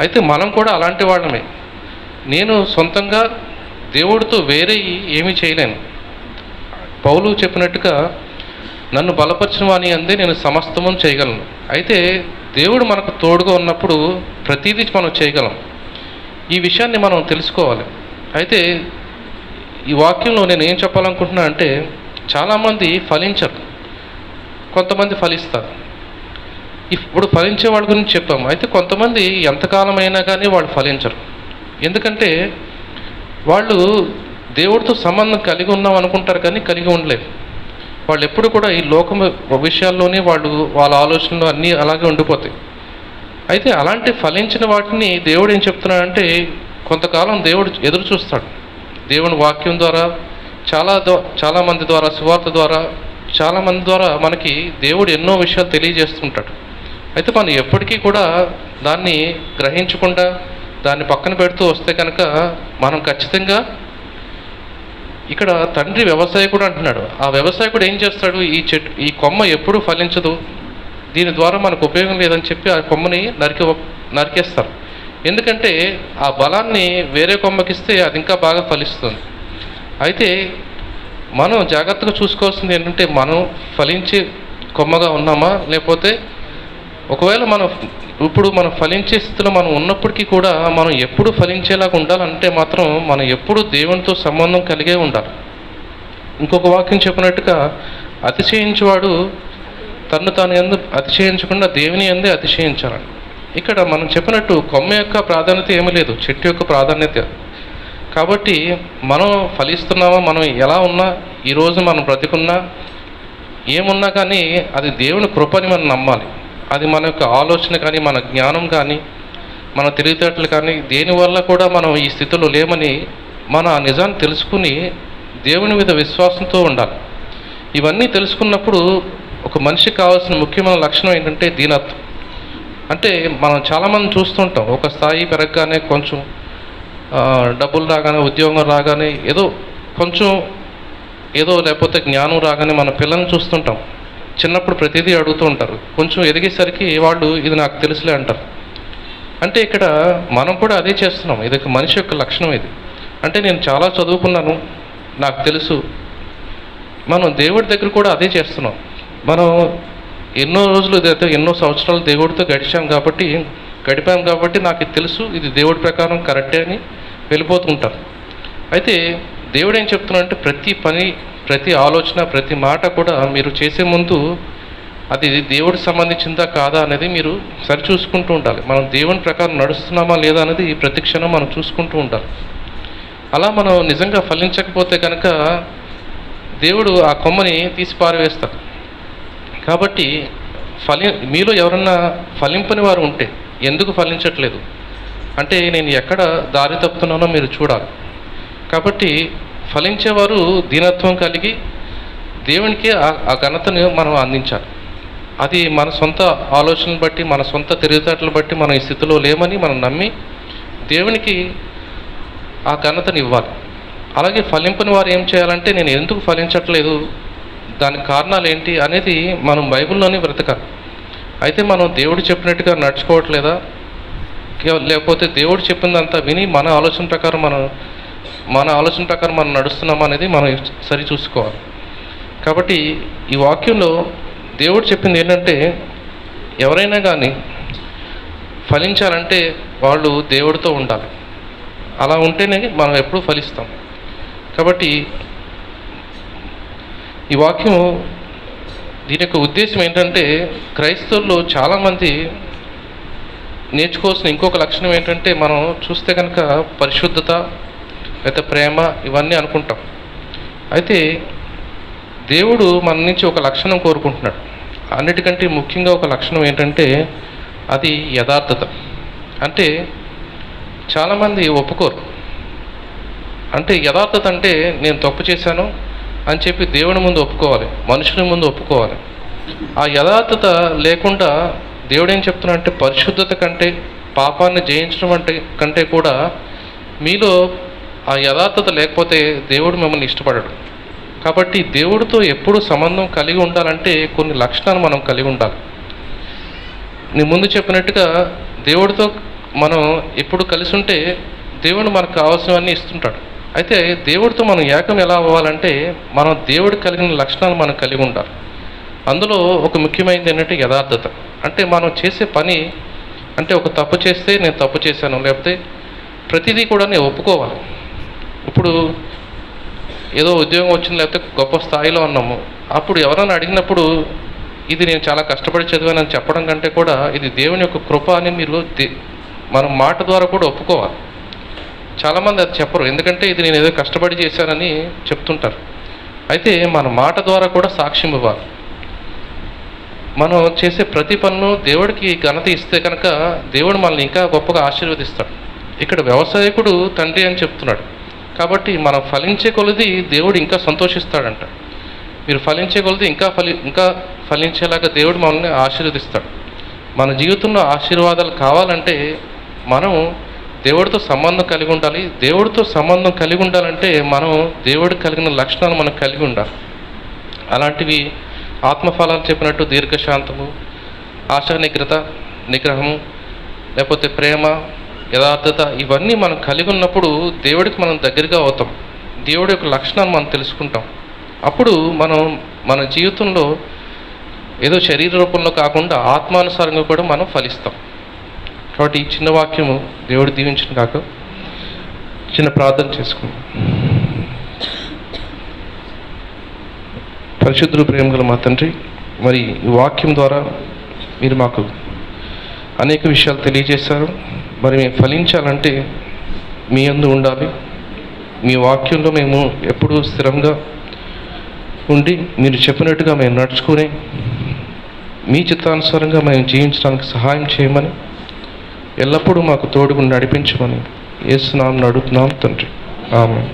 అయితే మనం కూడా అలాంటి వాళ్ళమే. నేను సొంతంగా దేవుడితో వేరే ఏమీ చేయలేను. పౌలు చెప్పినట్టుగా నన్ను బలపరిచిన వాని అందే నేను సమస్తము చేయగలను. అయితే దేవుడు మనకు తోడుగా ఉన్నప్పుడు ప్రతిదీ మనం చేయగలం. ఈ విషయాన్ని మనం తెలుసుకోవాలి. అయితే ఈ వాక్యంలో నేను ఏం చెప్పాలనుకుంటున్నా అంటే, చాలామంది ఫలించరు, కొంతమంది ఫలిస్తారు. ఇప్పుడు ఫలించే వాళ్ళ గురించి చెప్పాము. అయితే కొంతమంది ఎంతకాలమైనా కానీ వాళ్ళు ఫలించరు. ఎందుకంటే వాళ్ళు దేవుడితో సంబంధం కలిగి ఉన్నాం అనుకుంటారు కానీ కలిగి ఉండలేరు. వాళ్ళు ఎప్పుడు కూడా ఈ లోకం విషయాల్లోనే వాళ్ళ ఆలోచనలు అన్నీ అలాగే ఉండిపోతాయి. అయితే అలాంటి ఫలించిన వాటిని దేవుడు ఏం చెప్తున్నాడంటే, కొంతకాలం దేవుడు ఎదురు చూస్తాడు. దేవుని వాక్యం ద్వారా చాలామంది ద్వారా, సువార్త ద్వారా, చాలామంది ద్వారా మనకి దేవుడు ఎన్నో విషయాలు తెలియజేస్తుంటాడు. అయితే మనం ఎప్పటికీ కూడా దాన్ని గ్రహించకుండా దాన్ని పక్కన పెడుతూ వస్తే కనుక మనం ఖచ్చితంగా, ఇక్కడ తండ్రి వ్యవసాయకుడు అంటున్నాడు. ఆ వ్యవసాయకుడు ఏం చేస్తాడు, ఈ కొమ్మ ఎప్పుడూ ఫలించదు, దీని ద్వారా మనకు ఉపయోగం లేదని చెప్పి ఆ కొమ్మని నరికేస్తారు. ఎందుకంటే ఆ బలాన్ని వేరే కొమ్మకిస్తే అది ఇంకా బాగా ఫలిస్తుంది. అయితే మనం జాగ్రత్తగా చూసుకోవాల్సింది ఏంటంటే, మనం ఫలించే కొమ్మగా ఉన్నామా, లేకపోతే ఒకవేళ మనం ఫలించే స్థితిలో మనం ఉన్నప్పటికీ కూడా మనం ఎప్పుడు ఫలించేలాగా ఉండాలంటే మాత్రం మనం ఎప్పుడు దేవునితో సంబంధం కలిగే ఉండాలి. ఇంకొక వాక్యం చెప్పినట్టుగా, అతిశయించేవాడు తను యందు అతిశయించకుండా దేవుని యందే అతిశయించాలని. ఇక్కడ మనం చెప్పినట్టు కొమ్మ యొక్క ప్రాధాన్యత ఏమీ లేదు, చెట్టు యొక్క ప్రాధాన్యత. కాబట్టి మనం ఫలిస్తున్నామా, మనం ఎలా ఉన్నా, ఈరోజు మనం బ్రతికున్నా ఏమున్నా కానీ అది దేవుని కృపని మనం నమ్మాలి. అది మన యొక్క ఆలోచన కానీ, మన జ్ఞానం కానీ, మన తెలివితేటలు కానీ, దేనివల్ల కూడా మనం ఈ స్థితిలో లేమని మన నిజాన్ని తెలుసుకుని దేవుని మీద విశ్వాసంతో ఉండాలి. ఇవన్నీ తెలుసుకున్నప్పుడు ఒక మనిషికి కావాల్సిన ముఖ్యమైన లక్షణం ఏంటంటే దీనత్వం. అంటే మనం చాలామంది చూస్తుంటాం, ఒక స్థాయి పెరగగానే, కొంచెం డబ్బులు రాగానే, ఉద్యోగం రాగానే, ఏదో లేకపోతే జ్ఞానం రాగానే మన పిల్లల్ని చూస్తుంటాం. చిన్నప్పుడు ప్రతిదీ అడుగుతూ ఉంటారు, కొంచెం ఎదిగేసరికి వాళ్ళు ఇది నాకు తెలుసులే అంటారు. అంటే ఇక్కడ మనం కూడా అదే చేస్తున్నాం. ఇది ఒక మనిషి యొక్క లక్షణం ఇది. అంటే నేను చాలా చదువుకున్నాను, నాకు తెలుసు. మనం దేవుడి దగ్గర కూడా అదే చేస్తున్నాం. మనం ఎన్నో రోజులు, ఎన్నో సంవత్సరాలు దేవుడితో గడిపాం కాబట్టి నాకు ఇది తెలుసు, ఇది దేవుడి ప్రకారం కరెక్టే అని వెళ్ళిపోతుంటారు. అయితే దేవుడు ఏం చెప్తున్నాడంటే, ప్రతి పని, ప్రతి ఆలోచన, ప్రతి మాట కూడా మీరు చేసే ముందు అది దేవుడికి సంబంధించిందా కాదా అనేది మీరు సరిచూసుకుంటూ ఉండాలి. మనం దేవుని ప్రకారం నడుస్తున్నామా లేదా అనేది ప్రతి క్షణం మనం చూసుకుంటూ ఉండాలి. అలా మనం నిజంగా ఫలించకపోతే కనుక దేవుడు ఆ కొమ్మని తీసి పారవేస్తాడు. కాబట్టి మీలో ఎవరన్నా ఫలింపని వారు ఉంటే, ఎందుకు ఫలించట్లేదు అంటే నేను ఎక్కడ దారి తప్పుతున్నానో మీరు చూడాలి. కాబట్టి ఫలించేవారు దీనత్వం కలిగి దేవునికి ఆ ఘనతను మనం అందించాలి. అది మన సొంత ఆలోచనలు బట్టి, మన సొంత తెలివితేటలు బట్టి మనం ఈ స్థితిలో లేమని మనం నమ్మి దేవునికి ఆ ఘనతను ఇవ్వాలి. అలాగే ఫలింపని వారు ఏం చేయాలంటే, నేను ఎందుకు ఫలించట్లేదు, దానికి కారణాలు ఏంటి అనేది మనం బైబిల్లోనే బ్రతకాలి. అయితే మనం దేవుడు చెప్పినట్టుగా నడుచుకోవట్లేదా, లేకపోతే దేవుడు చెప్పిందంతా విని మన ఆలోచన ప్రకారం మనం నడుస్తున్నామా అనేది మనం సరి చూసుకోవాలి. కాబట్టి ఈ వాక్యంలో దేవుడు చెప్పింది ఏంటంటే, ఎవరైనా కానీ ఫలించాలంటే వాళ్ళు దేవుడితో ఉండాలి. అలా ఉంటేనే మనం ఎప్పుడూ ఫలిస్తాం. కాబట్టి ఈ వాక్యం దీని యొక్క ఉద్దేశం ఏంటంటే క్రైస్తవుల్లో చాలామంది నేర్చుకోవాల్సిన ఇంకొక లక్షణం ఏంటంటే, మనం చూస్తే కనుక పరిశుద్ధత లేదా ప్రేమ ఇవన్నీ అనుకుంటాం. అయితే దేవుడు మన నుంచి ఒక లక్షణం కోరుకుంటున్నాడు. అన్నిటికంటే ముఖ్యంగా ఒక లక్షణం ఏంటంటే అది యథార్థత. అంటే చాలామంది ఒప్పుకోరు. అంటే యథార్థత అంటే నేను తప్పు చేశాను అని చెప్పి దేవుని ముందు ఒప్పుకోవాలి, మనుషుల ముందు ఒప్పుకోవాలి. ఆ యథార్థత లేకుండా దేవుడు ఏం చెప్తున్నాడంటే, పరిశుద్ధత కంటే పాపాన్ని జయించడం కంటే కూడా మీలో ఆ యథార్థత లేకపోతే దేవుడు మిమ్మల్ని ఇష్టపడడు. కాబట్టి దేవుడితో ఎప్పుడు సంబంధం కలిగి ఉండాలంటే కొన్ని లక్షణాలు మనం కలిగి ఉండాలి. నేను ముందు చెప్పినట్టుగా దేవుడితో మనం ఎప్పుడు కలిసి ఉంటే దేవుడు మనకు కావాల్సినవన్నీ ఇస్తుంటాడు. అయితే దేవుడితో మనం ఏకం ఎలా అవ్వాలంటే మనం దేవుడికి కలిగిన లక్షణాలు మనం కలిగి ఉండాలి. అందులో ఒక ముఖ్యమైనది ఏంటంటే యథార్థత. అంటే మనం చేసే పని, అంటే ఒక తప్పు చేస్తే నేను తప్పు చేశాను, లేకపోతే ప్రతిదీ కూడా నేను ఒప్పుకోవాలి. ఇప్పుడు ఏదో ఉద్యోగం వచ్చింది, లేకపోతే గొప్ప స్థాయిలో ఉన్నాము, అప్పుడు ఎవరైనా అడిగినప్పుడు ఇది నేను చాలా కష్టపడి చదివానని చెప్పడం కంటే కూడా ఇది దేవుని యొక్క కృప అని మీరు మనం మాట ద్వారా కూడా ఒప్పుకోవాలి. చాలామంది అది చెప్పరు, ఎందుకంటే ఇది నేను ఏదో కష్టపడి చేశానని చెప్తుంటారు. అయితే మన మాట ద్వారా కూడా సాక్ష్యం ఇవ్వాలి. మనం చేసే ప్రతి పనులు దేవుడికి ఘనత ఇస్తే కనుక దేవుడు మనల్ని ఇంకా గొప్పగా ఆశీర్వదిస్తాడు. ఇక్కడ వ్యవసాయకుడు తండ్రి అని చెప్తున్నాడు. కాబట్టి మనం ఫలించే కొలది దేవుడు ఇంకా సంతోషిస్తాడంట. మీరు ఫలించే కొలది ఇంకా ఫలించేలాగా దేవుడు మనల్ని ఆశీర్వదిస్తాడు. మన జీవితంలో ఆశీర్వాదాలు కావాలంటే మనం దేవుడితో సంబంధం కలిగి ఉండాలి. దేవుడితో సంబంధం కలిగి ఉండాలంటే మనం దేవుడికి కలిగిన లక్షణాలు మనకు కలిగి ఉండాలి. అలాంటివి ఆత్మఫలాలు చెప్పినట్టు దీర్ఘశాంతము, ఆశా నిగ్రహము, లేకపోతే ప్రేమ, యథార్థత, ఇవన్నీ మనం కలిగి ఉన్నప్పుడు దేవుడికి మనం దగ్గరగా అవుతాం. దేవుడి యొక్క లక్షణాలు మనం తెలుసుకుంటాం. అప్పుడు మనం మన జీవితంలో ఏదో శరీర రూపంలో కాకుండా ఆత్మానుసారంగా కూడా మనం ఫలిస్తాం. కాబట్టి ఈ చిన్న వాక్యము దేవుడు దీవించిన కాక చిన్న ప్రార్థన చేసుకుందాం. పరిశుద్ధులు, ప్రేమ గల మా తండ్రి, మరి ఈ వాక్యం ద్వారా మీరు మాకు అనేక విషయాలు తెలియజేశారు. మరి మేము ఫలించాలంటే మీ యందు ఉండాలి. మీ వాక్యంలో మేము ఎప్పుడూ స్థిరంగా ఉండి మీరు చెప్పినట్టుగా మేము నడుచుకుని మీ చిత్తానుసారంగా మేము జీవించడానికి సహాయం చేయమని, ఎల్లప్పుడూ మాకు తోడుగా నడిపించమని యేసు నామమున అడుగుతున్నాం తండ్రి. ఆమేన్.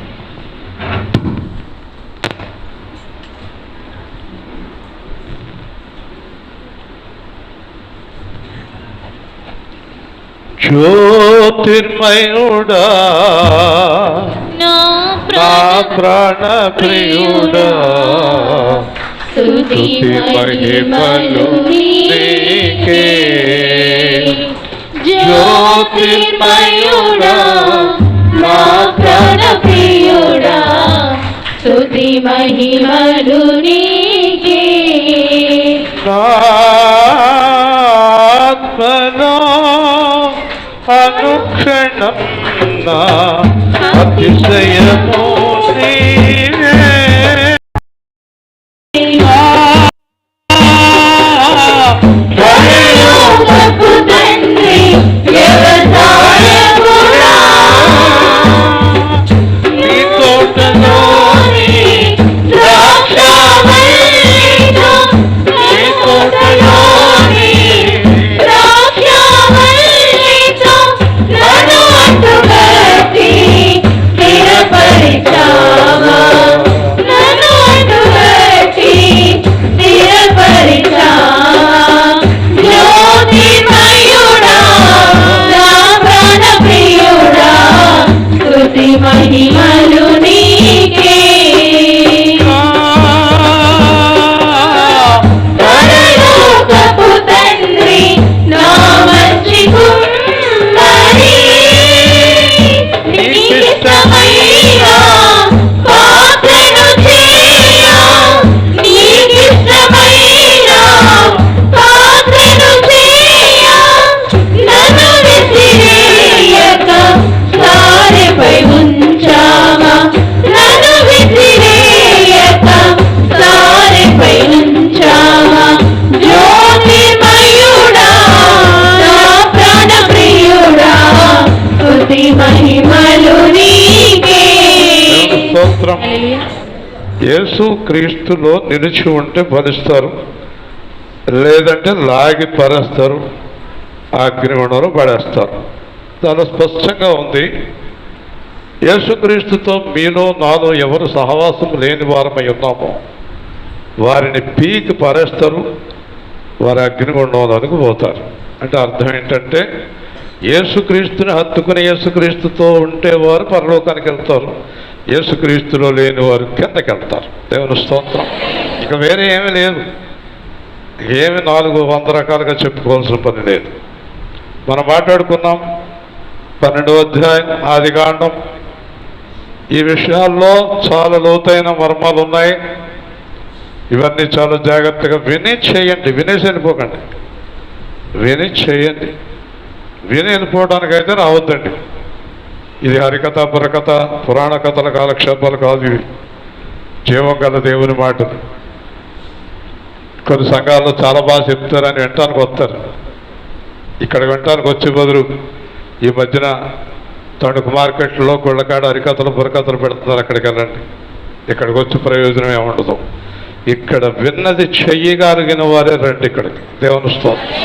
జ్యోతిర్మయుడా నా నా ప్రాణ ప్రియుడా, స్తుతి మహిమలు నీకే. జ్యోతిర్మయుడా నా ప్రాణ ప్రియుడా, స్తుతి మహిమలు నీకే. ఆత్మలో అనుక్షణం నా అతిశయము నీవే. పరలోకపు తండ్రి వ్యవసాయకుడా, నీ తోటలోని ద్రాక్షావల్లితో, నీ తోటలోని ద్రాక్షావల్లితో నన్ను అడ్డుకట్టి స్థిరపరిచావు. క్రీస్తులో నిలిచి ఉంటే ఫలిస్తారు, లేదంటే లాగి పరేస్తారు, అగ్నిగుండంలో పడేస్తారు. చాలా స్పష్టంగా ఉంది. యేసుక్రీస్తుతో మీలో నాలో ఎవరు సహవాసం లేని వారమై ఉన్నామో వారిని పీకి పరేస్తారు, వారి అగ్నిగుండంలోనికి పోతారు. అంటే అర్థం ఏంటంటే యేసుక్రీస్తుని హత్తుకుని యేసుక్రీస్తుతో ఉంటే వారు పరలోకానికి వెళ్తారు, యేసుక్రీస్తులో లేని వారు కిందకి వెళ్తారు. దేవుని స్తోత్రం. ఇక వేరే ఏమీ లేదు, ఏమి 400 రకాలుగా చెప్పుకోవాల్సిన పని లేదు. మనం మాట్లాడుకున్నాం 12వ అధ్యాయం ఆదికాండం. ఈ విషయాల్లో చాలా లోతైన మర్మాలు ఉన్నాయి. ఇవన్నీ చాలా జాగ్రత్తగా విని చేయండి. వినేసి వెళ్ళిపోకండి, విని చేయండి. విని వెళ్ళిపోవడానికైతే రావద్దండి. ఇది హరికథ బుర్రకథ పురాణ కథల కాలక్షేపాలు కాదు. ఇవి జీవం గల దేవుని మాటలు. కొన్ని సంఘాల్లో చాలా బాగా చెప్తారని వినటానికి వస్తారు. ఇక్కడ వినటానికి వచ్చే బదులు ఈ మధ్యన తణుకు మార్కెట్లో గుళ్ళకాడ హరికథలు బుర్రకథలు పెడుతున్నారు. అక్కడికి వెళ్ళండి. ఇక్కడికి వచ్చి ప్రయోజనం ఏముండదు. ఇక్కడ విన్నది చెయ్యగలిగిన వారే రండి ఇక్కడికి. దేవుని స్తోత్రం.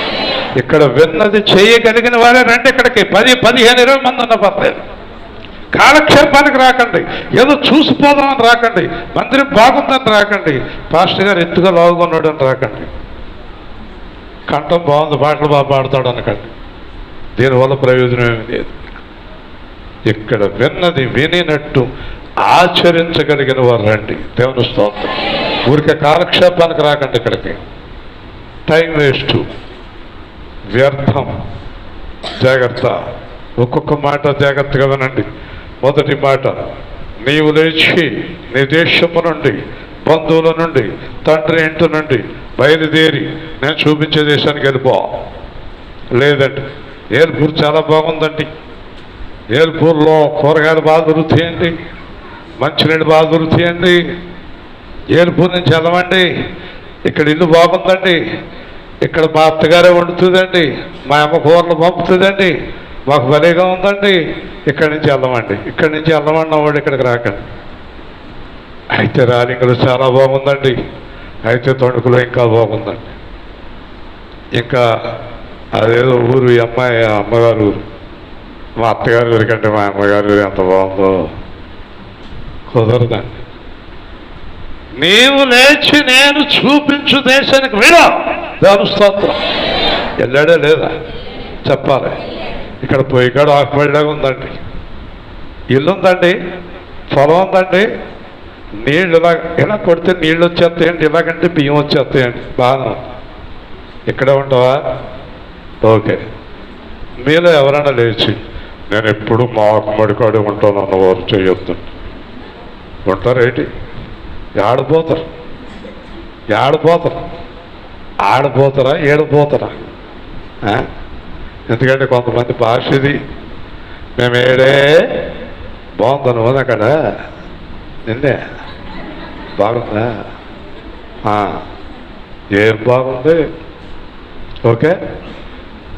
ఇక్కడ విన్నది చేయగలిగిన వారే రండి ఇక్కడికి. 10, 15, 20 మంది ఉన్న పర్లేదు. కాలక్షేపానికి రాకండి, ఏదో చూసిపోదామని రాకండి, మందిరం బాగుందని రాకండి, పాస్టర్ గారు ఎత్తుగా లాగున్నాడు అని రాకండి, కంఠం బాగుంది పాటలు బాగా పాడతాడు అనకండి. దీనివల్ల ప్రయోజనం ఏమీ లేదు. ఇక్కడ విన్నది వినినట్టు ఆచరించగలిగిన వారు రండి. దేవుని స్తోత్రం. ఊరికే కాలక్షేపానికి రాకండి ఇక్కడికి. టైం వేస్ట్, వ్యర్థం. జాగ్రత్త. ఒక్కొక్క మాట జాగ్రత్తగా వినండి. మొదటి మాట, నీవు లేచి నీ దేశము నుండి, బంధువుల నుండి, తండ్రి ఇంటి నుండి బయలుదేరి నేను చూపించే దేశానికి వెళ్ళిపో. లేదండి, ఏల్పూర్ చాలా బాగుందండి, ఏల్పూర్లో కూరగాయలు బాగా దొరుకుతాయండి, మంచినీళ్ళు బాగా దొరుకుతాయండి, ఏల్పూర్ నుంచి వెళ్ళమండి, ఇక్కడ ఇల్లు బాగుందండి, ఇక్కడ మా అత్తగారే వండుతుందండి, మా అమ్మ కూరలు పంపుతుందండి, మాకు భలేగా ఉందండి, ఇక్కడి నుంచి వెళ్ళమండి. ఇక్కడి నుంచి వెళ్ళమన్న వాడు ఇక్కడికి రాకండి. అయితే రాలింగులు చాలా బాగుందండి, అయితే తణుకులో ఇంకా బాగుందండి, ఇంకా అదేదో ఊరు ఈ అమ్మగారు ఊరు, మా అత్తగారి ఊరి కంటే మా అమ్మగారి ఊరు ఎంత బాగుందో. కుదరదండి. నీవు లేచి నేను చూపించు దేశానికి వెళ్ళా. దేవుని స్తోత్రం. వెళ్ళాడే లేదా చెప్పాలి. ఇక్కడ పొయ్యికాడు ఆకుపడిలాగా ఉందండి, ఇల్లు ఉందండి, పొలం ఉందండి, నీళ్ళు ఇలా కొడితే నీళ్ళు వచ్చేస్తాయండి, ఇలాగంటే బియ్యం వచ్చేస్తాయండి, బాగా. ఇక్కడే ఉంటావా? ఓకే. మీలో ఎవరైనా లేచి నేను ఎప్పుడు మా ఆకుమడికాడే ఉంటాను అన్నవారు చేయొద్దు. ఉంటారేంటి? ఆడిపోతారు. ఆడిపోతారా ఏడిపోతారా? ఎందుకంటే కొంతమంది భాష ఇది, మేము ఏడే బాగుందను అక్కడ నిన్నే బాగుందా? ఏం బాగుంది? ఓకే,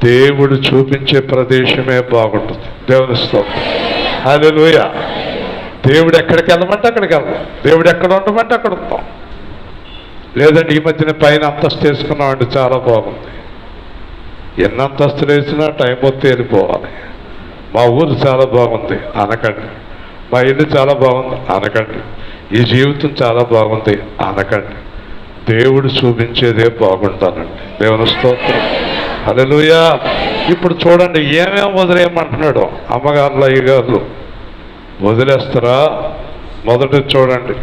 దేవుడు చూపించే ప్రదేశమే బాగుంటుంది. దేవుని స్తోత్రం. హల్లెలూయా. దేవుడు ఎక్కడికి వెళ్ళమంటే అక్కడికి వెళ్దాం, దేవుడు ఎక్కడ ఉండమంటే అక్కడ ఉంటాం. లేదంటే ఈ మధ్యన పైన అంతస్తు వేసుకున్నామండి, చాలా బాగుంది. ఎన్ని అంతస్తులు వేసినా టైం వస్తే వెళ్ళిపోవాలి. మా ఊరు చాలా బాగుంది అనకండి, మా ఇల్లు చాలా బాగుంది అనకండి, ఈ జీవితం చాలా బాగుంది అనకండి. దేవుడు చూపించేదే బాగుంటానండి. దేవుని స్తోత్రం. హల్లెలూయా. ఇప్పుడు చూడండి ఏమేమి వదిలేయమంటున్నాడు. అమ్మగారులు అయ్యగారులు వదిలేస్తారా? మొదట చూడండి,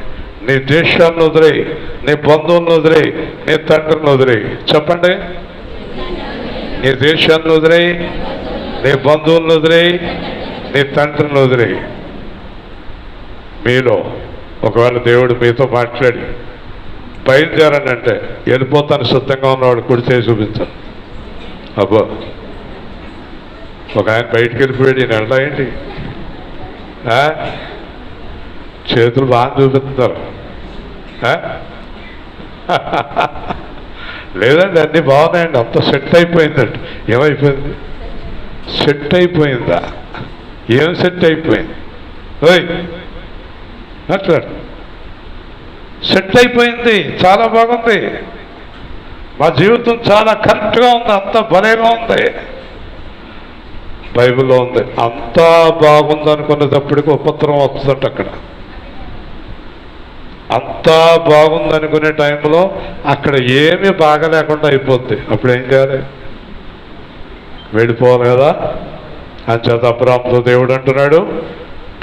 నీ దేశాన్ని వదిలేయి, నీ బంధువులను వదిలేయి, నీ తండ్రిని వదిలేయి. చెప్పండి. నీ దేశాన్ని వదిలేయి, నీ బంధువులను వదిలేయి, నీ తండ్రిని వదిలేయి. మీలో ఒకవేళ దేవుడు మీతో మాట్లాడి బయలుదేరండి అంటే వెళ్ళిపోతాను సిద్ధంగా ఉన్నవాడు కుడి చేసి చూపించాను. అబ్బో, ఒక ఆయన బయటికి వెళ్ళిపోయాడు, ఈయన వెళ్ళా ఏంటి? చేతులు బాగా చూపిస్తున్నారు. లేదండి, అన్నీ బాగున్నాయండి, అంత సెట్ అయిపోయిందండి. ఏమైపోయింది? సెట్ అయిపోయిందా? ఏం సెట్ అయిపోయింది? ఓయ్ మాట్లాడు. సెట్ అయిపోయింది, చాలా బాగుంది, మా జీవితం చాలా కరెక్ట్గా ఉంది, అంత భలేగా ఉంది. బైబిల్లో ఉంది, అంతా బాగుంది అనుకునేటప్పటికి ఉపద్రవం వస్తుందట. అక్కడ అంతా బాగుంది అనుకునే టైంలో అక్కడ ఏమీ బాగలేకుండా అయిపోద్ది. అప్పుడు ఏం చేయాలి? వెళ్ళిపోవాలి కదా. అంచేత అబ్రాహాముతో దేవుడు అంటున్నాడు,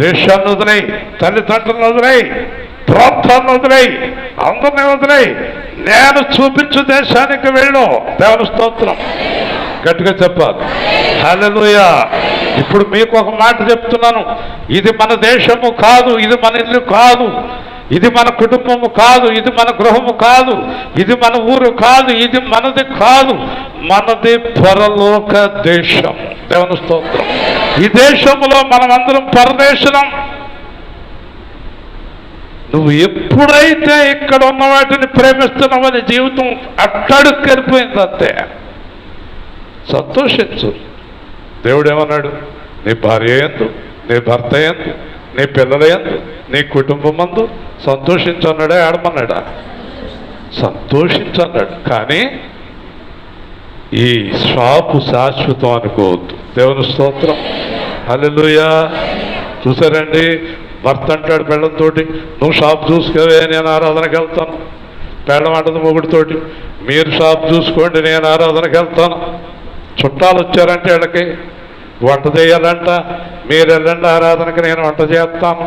దేశాన్ని వదిలేయి, తల్లిదండ్రులను వదిలేయి, ప్రాంతాన్ని వదిలేయి, అందరినీ వదిలేయి, నేను చూపించు దేశానికి వెళ్ళు. దేవుని స్తోత్రం. గట్టిగా చెప్పాలి హల్లెలూయా. ఇప్పుడు మీకు ఒక మాట చెప్తున్నాను, ఇది మన దేశము కాదు, ఇది మన ఇల్లు కాదు, ఇది మన కుటుంబము కాదు, ఇది మన గృహము కాదు, ఇది మన ఊరు కాదు, ఇది మనది కాదు, మనది పరలోక దేశం. దేవుని స్తోత్రం. ఈ దేశంలో మనమందరం పరదేశం. నువ్వు ఎప్పుడైతే ఇక్కడ ఉన్న వాటిని ప్రేమిస్తున్నావో నీ జీవితం అట్టడుక్కి వెళ్ళిపోయింది. అంతే. సంతోషించు. దేవుడు ఏమన్నాడు? నీ భార్య యందు, నీ భర్త యందు, నీ పిల్లల యందు, నీ కుటుంబం అందు సంతోషించన్నాడా? ఆడమన్నాడా? సంతోషించన్నాడు. కానీ ఈ షాపు శాశ్వతం అనుకోవద్దు. దేవుని స్తోత్రం. హల్లెలూయా. చూసారండి, భర్త అంటాడు పెళ్ళంతోటి, నువ్వు షాప్ చూసుకోవే, నేను ఆరాధనకి వెళ్తాను. పెళ్ళం అంటది మొగుడితోటి, మీరు షాప్ చూసుకోండి, నేను ఆరాధనకి వెళ్తాను. చుట్టాలు వచ్చారంటే వీళ్ళకి వంట చేయాలంట, మీరు వెళ్ళండి ఆరాధనకి, నేను వంట చేస్తాను.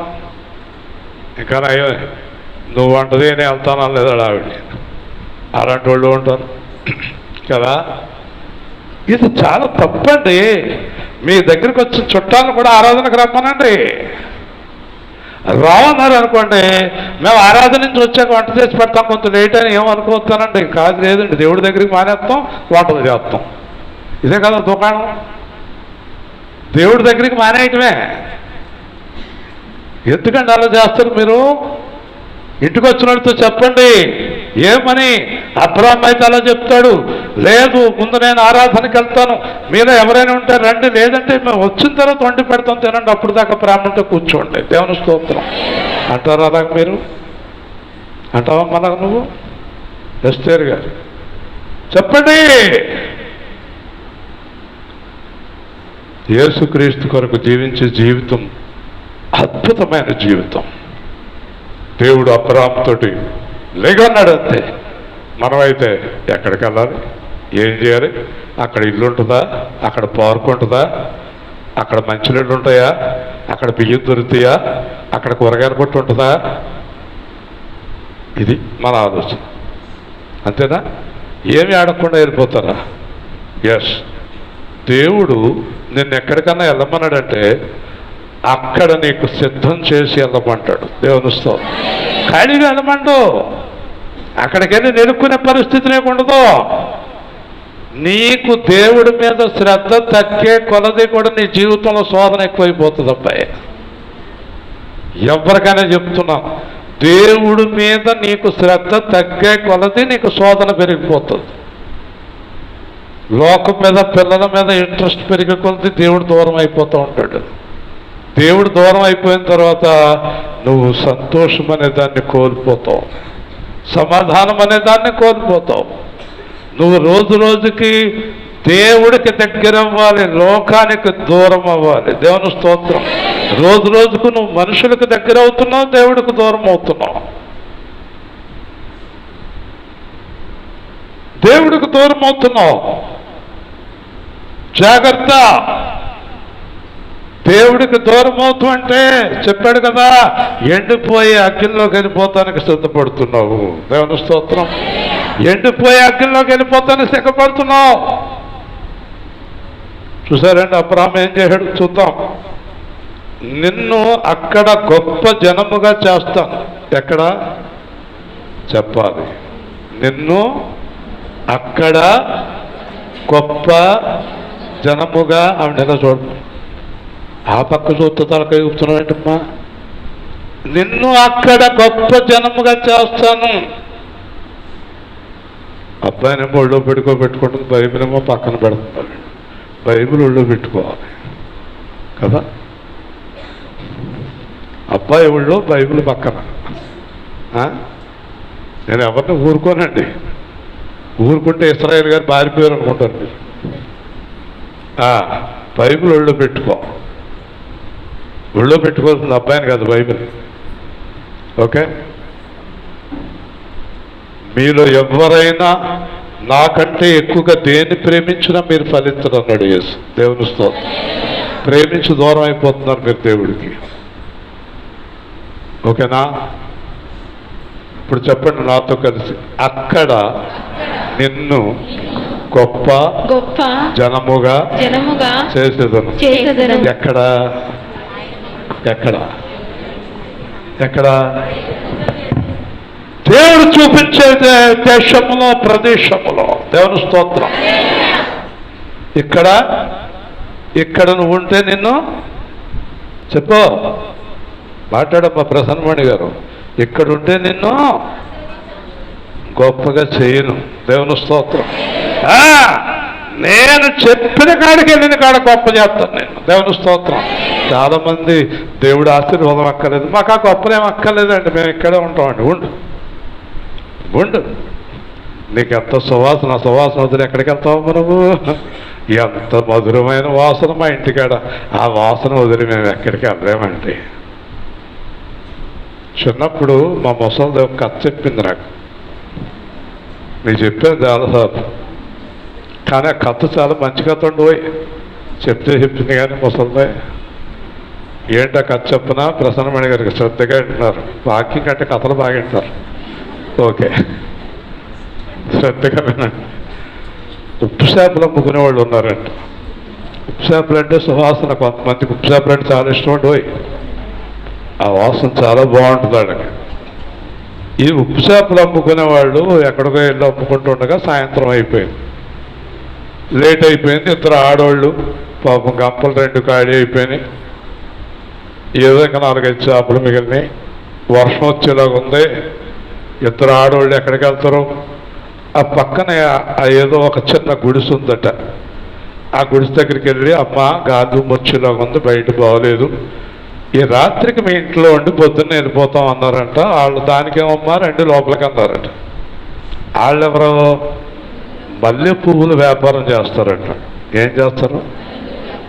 ఇంకా అయ్యో నువ్వు వంట చేయని వెళ్తాను అనలేదు ఆవిడ. అలాంటి వాళ్ళు ఉంటారు కదా. ఇది చాలా తప్పండి. మీ దగ్గరికి వచ్చి చుట్టాలను కూడా ఆరాధనకు రమ్మనండి. రావన్నారు అనుకోండి, మేము ఆరాధన నుంచి వచ్చాక వంట చేసి పెడతాం, కొంత లేట్ అని ఏమనుకోవచ్చానండి. కాదు, లేదండి, దేవుడి దగ్గరికి మానేస్తాం, వంటలు చేస్తాం. ఇదే కదా దుకాణం. దేవుడి దగ్గరికి మానేయటమే. ఎందుకండి అలా చేస్తారు మీరు? ఇంటికి వచ్చినట్టు చెప్పండి. ఏమని? అబ్రాహాము అయితే అలా చెప్తాడు, లేదు ముందు నేను ఆరాధనకి వెళ్తాను, మీరు ఎవరైనా ఉంటే రండి, లేదంటే మేము వచ్చిన తర్వాత వండి పెడతాం, తినండి, అప్పుడు దాకా ప్రేమతో కూర్చోండి. దేవుని స్తోత్రం. అంటారు అలాగ మీరు? అంటావా మళ్ళా నువ్వు? ఎస్తేర్ గారు చెప్పండి. యేసుక్రీస్తు కొరకు జీవించే జీవితం అద్భుతమైన జీవితం. దేవుడు అబ్రాహాముతోటి లేగన్నాడు అంతే. మనమైతే ఎక్కడికి వెళ్ళాలి? ఏం చేయాలి? అక్కడ ఇల్లు ఉంటుందా? అక్కడ పార్క్ ఉంటుందా? అక్కడ మంచినీళ్ళు ఉంటాయా? అక్కడ బియ్యం దొరుకుతాయా? అక్కడ కూరగాయల కొట్టు ఉంటుందా? ఇది మన ఆలోచన. అంతేనా? ఏమి ఆడకుండా వెళ్ళిపోతారా? ఎస్. దేవుడు నిన్ను ఎక్కడికన్నా వెళ్ళమన్నాడంటే అక్కడ నీకు సిద్ధం చేసి వెళ్ళమంటాడు. దేవుని స్తోత్రం. ఖాళీగా వెళ్ళమండు. అక్కడికి వెళ్ళి నిలుక్కునే పరిస్థితి నీకు ఉండదు. నీకు దేవుడి మీద శ్రద్ధ తగ్గే కొలది కూడా నీ జీవితంలో శోధన ఎక్కువైపోతుంది. అబ్బాయి, ఎవరికైనా చెప్తున్నాం, దేవుడి మీద నీకు శ్రద్ధ తగ్గే కొలది నీకు శోధన పెరిగిపోతుంది. లోకం మీద, పిల్లల మీద ఇంట్రెస్ట్ పెరిగే కొలది దేవుడు దూరం అయిపోతూ ఉంటాడు. దేవుడు దూరం అయిపోయిన తర్వాత నువ్వు సంతోషం అనే దాన్ని కోల్పోతావు, సమాధానం అనే దాన్ని కోల్పోతావు. నువ్వు రోజు రోజుకి దేవుడికి దగ్గర అవ్వాలి, లోకానికి దూరం అవ్వాలి. దేవుని స్తోత్రం. రోజు రోజుకు నువ్వు మనుషులకు దగ్గర అవుతున్నావు, దేవుడికి దూరం అవుతున్నావు. దేవుడికి దూరం అవుతున్నావు. జాగ్రత్త. దేవుడికి దూరం అవుతూ అంటే చెప్పాడు కదా, ఎండిపోయే అగ్నిలోకి వెళ్ళిపోతానికి సిద్ధపడుతున్నావు. దేవుని స్తోత్రం. ఎండిపోయే అగ్నిలోకి వెళ్ళిపోతానికి సిద్ధపడుతున్నావు. చూసారండి అబ్రాహాము ఏం చేశాడు? చూద్దాం. నిన్ను అక్కడ గొప్ప జనముగా చేస్తాను. ఎక్కడ చెప్పాలి? నిన్ను అక్కడ గొప్ప జనముగా. ఆవిడ ఎలా చూడండి, ఆ పక్క చూస్తే తలకాయ ఊపుతున్నాడమ్మా. నిన్ను అక్కడ గొప్ప జనముగా చేస్తాను. అబ్బాయినేమో ఒళ్ళో పెట్టుకుంటుంది, బైబిల్ ఏమో పక్కన పెడుతున్నాడు. బైబిల్ ఒళ్ళో పెట్టుకోవాలి కదా. అబ్బాయి ఒళ్ళో బైబిల్ పక్కన. నేను ఎవరిని ఊరుకోనండి. ఊరుకుంటే ఇస్రాయేల్ గారు పారిపోయారు అనుకుంటారు మీరు. బైబిల్ ఒళ్ళో పెట్టుకో. ఒళ్ళో పెట్టుకోవాల్సింది అబ్బాయిని కాదు, బైబిల్. ఓకే, మీలో ఎవరైనా నాకంటే ఎక్కువగా దేన్ని ప్రేమించినా మీరు ఫలించరు అన్నాడు యేసు. దేవుని స్తోత్రం. ప్రేమించి దూరం అయిపోతున్నారు మీరు దేవుడికి. ఓకేనా? ఇప్పుడు చెప్పండి నాతో కలిసి, అక్కడ నిన్ను గొప్ప గొప్ప జనముగా జనముగా చేసేదను. ఎక్కడ ఎక్కడ ఎక్కడ? దేవుడు చూపించే దేశములో, ప్రదేశములో. దేవుని స్తోత్రం. ఇక్కడ నువ్వు ఉంటే నిన్ను చెప్పు, మాట్లాడమ్మా ప్రసన్నమణి గారు. ఇక్కడుంటే నిన్ను గొప్పగా చేయను. దేవుని స్తోత్రం. నేను చెప్పిన కాడికి వెళ్ళిన కాడ గొప్ప చేస్తాను నేను. దేవుని స్తోత్రం. చాలామంది దేవుడు ఆశీర్వాదం అక్కర్లేదు, మాకు ఆ గొప్పలేం అక్కర్లేదండి, మేము ఇక్కడే ఉంటామండి. ఉండు, నీకు ఎంత సువాసన వదిలి ఎక్కడికి వెళ్తావు మనము? ఎంత మధురమైన వాసన మా ఇంటికాడ. ఆ వాసన వదిలి మేము ఎక్కడికి వెళ్ళలేమండి. చిన్నప్పుడు మా ముసలిది ఒక కథ చెప్పింది నాకు. నీకు చెప్పాను చాలాసార్లు, కానీ ఆ కథ చాలా మంచి కథ ఉండిపోయి చెప్పింది. కానీ ముసలిదే ఏంటి ఆ కథ చెప్పినా ప్రసన్నమణి గారికి శ్రద్ధగా వింటున్నారు. వాక్యం కంటే కథలు బాగా వింటారు. ఓకే, శ్రద్ధగా వినండి. ఉప్పు చేపలు అమ్ముకునే వాళ్ళు ఉన్నారంట. ఉప్పు చేపలు అంటే సువాసన. కొంతమందికి ఉప్పు చేపలు అంటే చాలా ఇష్టం ఉండిపోయి, ఆ వాసన చాలా బాగుంటుంది వాళ్ళకి. ఈ ఉప్పు చేపలు అమ్ముకునే వాళ్ళు ఎక్కడికో వెళ్ళి అమ్ముకుంటూ ఉండగా సాయంత్రం అయిపోయింది, లేట్ అయిపోయింది. ఇద్దరు ఆడవాళ్ళు పాపం గంపలు 2 ఖాళీ అయిపోయినాయి. ఏదో ఇంకా 4-5 చేపలు మిగిలినాయి. వర్షం వచ్చేలాగా ఉంది. ఇద్దరు ఆడవాళ్ళు ఎక్కడికి వెళ్తారు? ఆ పక్కన ఏదో ఒక చిన్న గుడిసె ఉందట. ఆ గుడిసె దగ్గరికి వెళ్ళి, అమ్మ గాలి వచ్చేలాగా ఉంది, బయట బాగోలేదు, ఈ రాత్రికి మీ ఇంట్లో ఉండి పొద్దున్న వెళ్ళిపోతాం అన్నారంట. వాళ్ళు దానికేమమ్మా రండి లోపలికి అన్నారట. వాళ్ళెవరో మల్లె పువ్వులు వ్యాపారం చేస్తారట. ఏం చేస్తారు?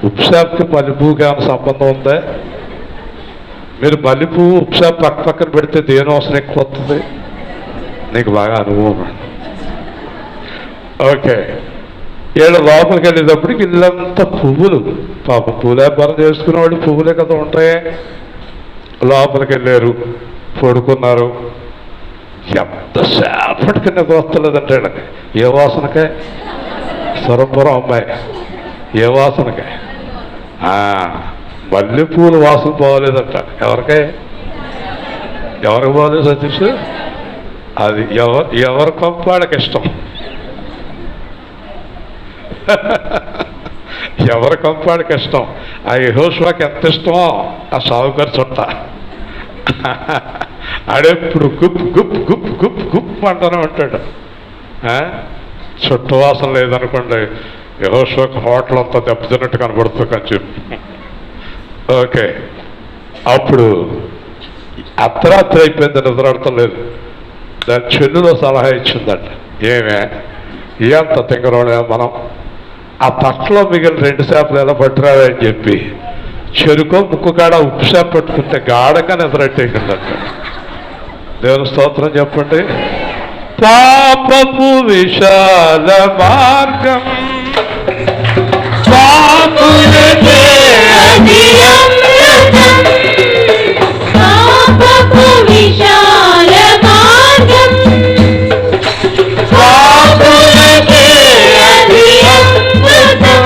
ఉప్పు షాప్కి మల్లె పువ్వుకి ఏమైనా సంబంధం ఉందా? మీరు మల్లె పువ్వు ఉప్పు షాప్ పక్కన పెడితే దేని అవసరం ఎక్కువ వస్తుంది? నీకు బాగా అనుభవం. ఓకే, వీళ్ళు లోపలికి వెళ్ళేటప్పటికి ఇల్లంతా పువ్వులు. పాపం పువ్వులు వ్యాపారం చేసుకునేవాళ్ళు పువ్వులే కదా ఉంటాయి. లోపలికి వెళ్ళారు, పడుకున్నారు. ఎంతసేపటికి నాకు వస్తలేదంటాడు. ఏ వాసనకే? స్వరంపురం అమ్మాయి, ఏ వాసనకే? మల్లెపూలు వాసన పోవలేదంట. ఎవరికి పోలేదు సతీష్? అది ఎవరి కొంపాడికి ఇష్టం. ఎవరి కొంపాడికి ఇష్టం. ఆ యెహోషువకి ఎంత ఇష్టమో ఆ సావుకారు చుట్ట. ఆడెప్పుడు గుప్ గుప్ గుప్ గుప్ గుప్ అంటూనే ఉంటాడు. చుట్ట వాసన లేదనుకోండి, యెహోషువకి హోటల్ అంతా దెబ్బతిన్నట్టు కనబడుతుంది అని చెప్పి. ఓకే, అప్పుడు అర్ధరాత్రి అయిపోయింది, నిద్రాడటం లేదు. దాని చెల్లులో సలహా ఇచ్చిందంట. ఏమే ఎంత తింగరోళే మనం, ఆ తట్టలో మిగిలిన 2 చేపలు ఎలా పట్టురావే అని చెప్పి చెరుకో ముక్కు కాడ ఉప్పు చేప పట్టుకుంటే గాఢంగా నిద్రట్టేసిందంట. దేవుని స్తోత్రం చెప్పండి. పాపపు విశాల మార్గం పాపులకే అది అమృతం, పాపపు విశాల మార్గం, పాపులకే అది అమృతం,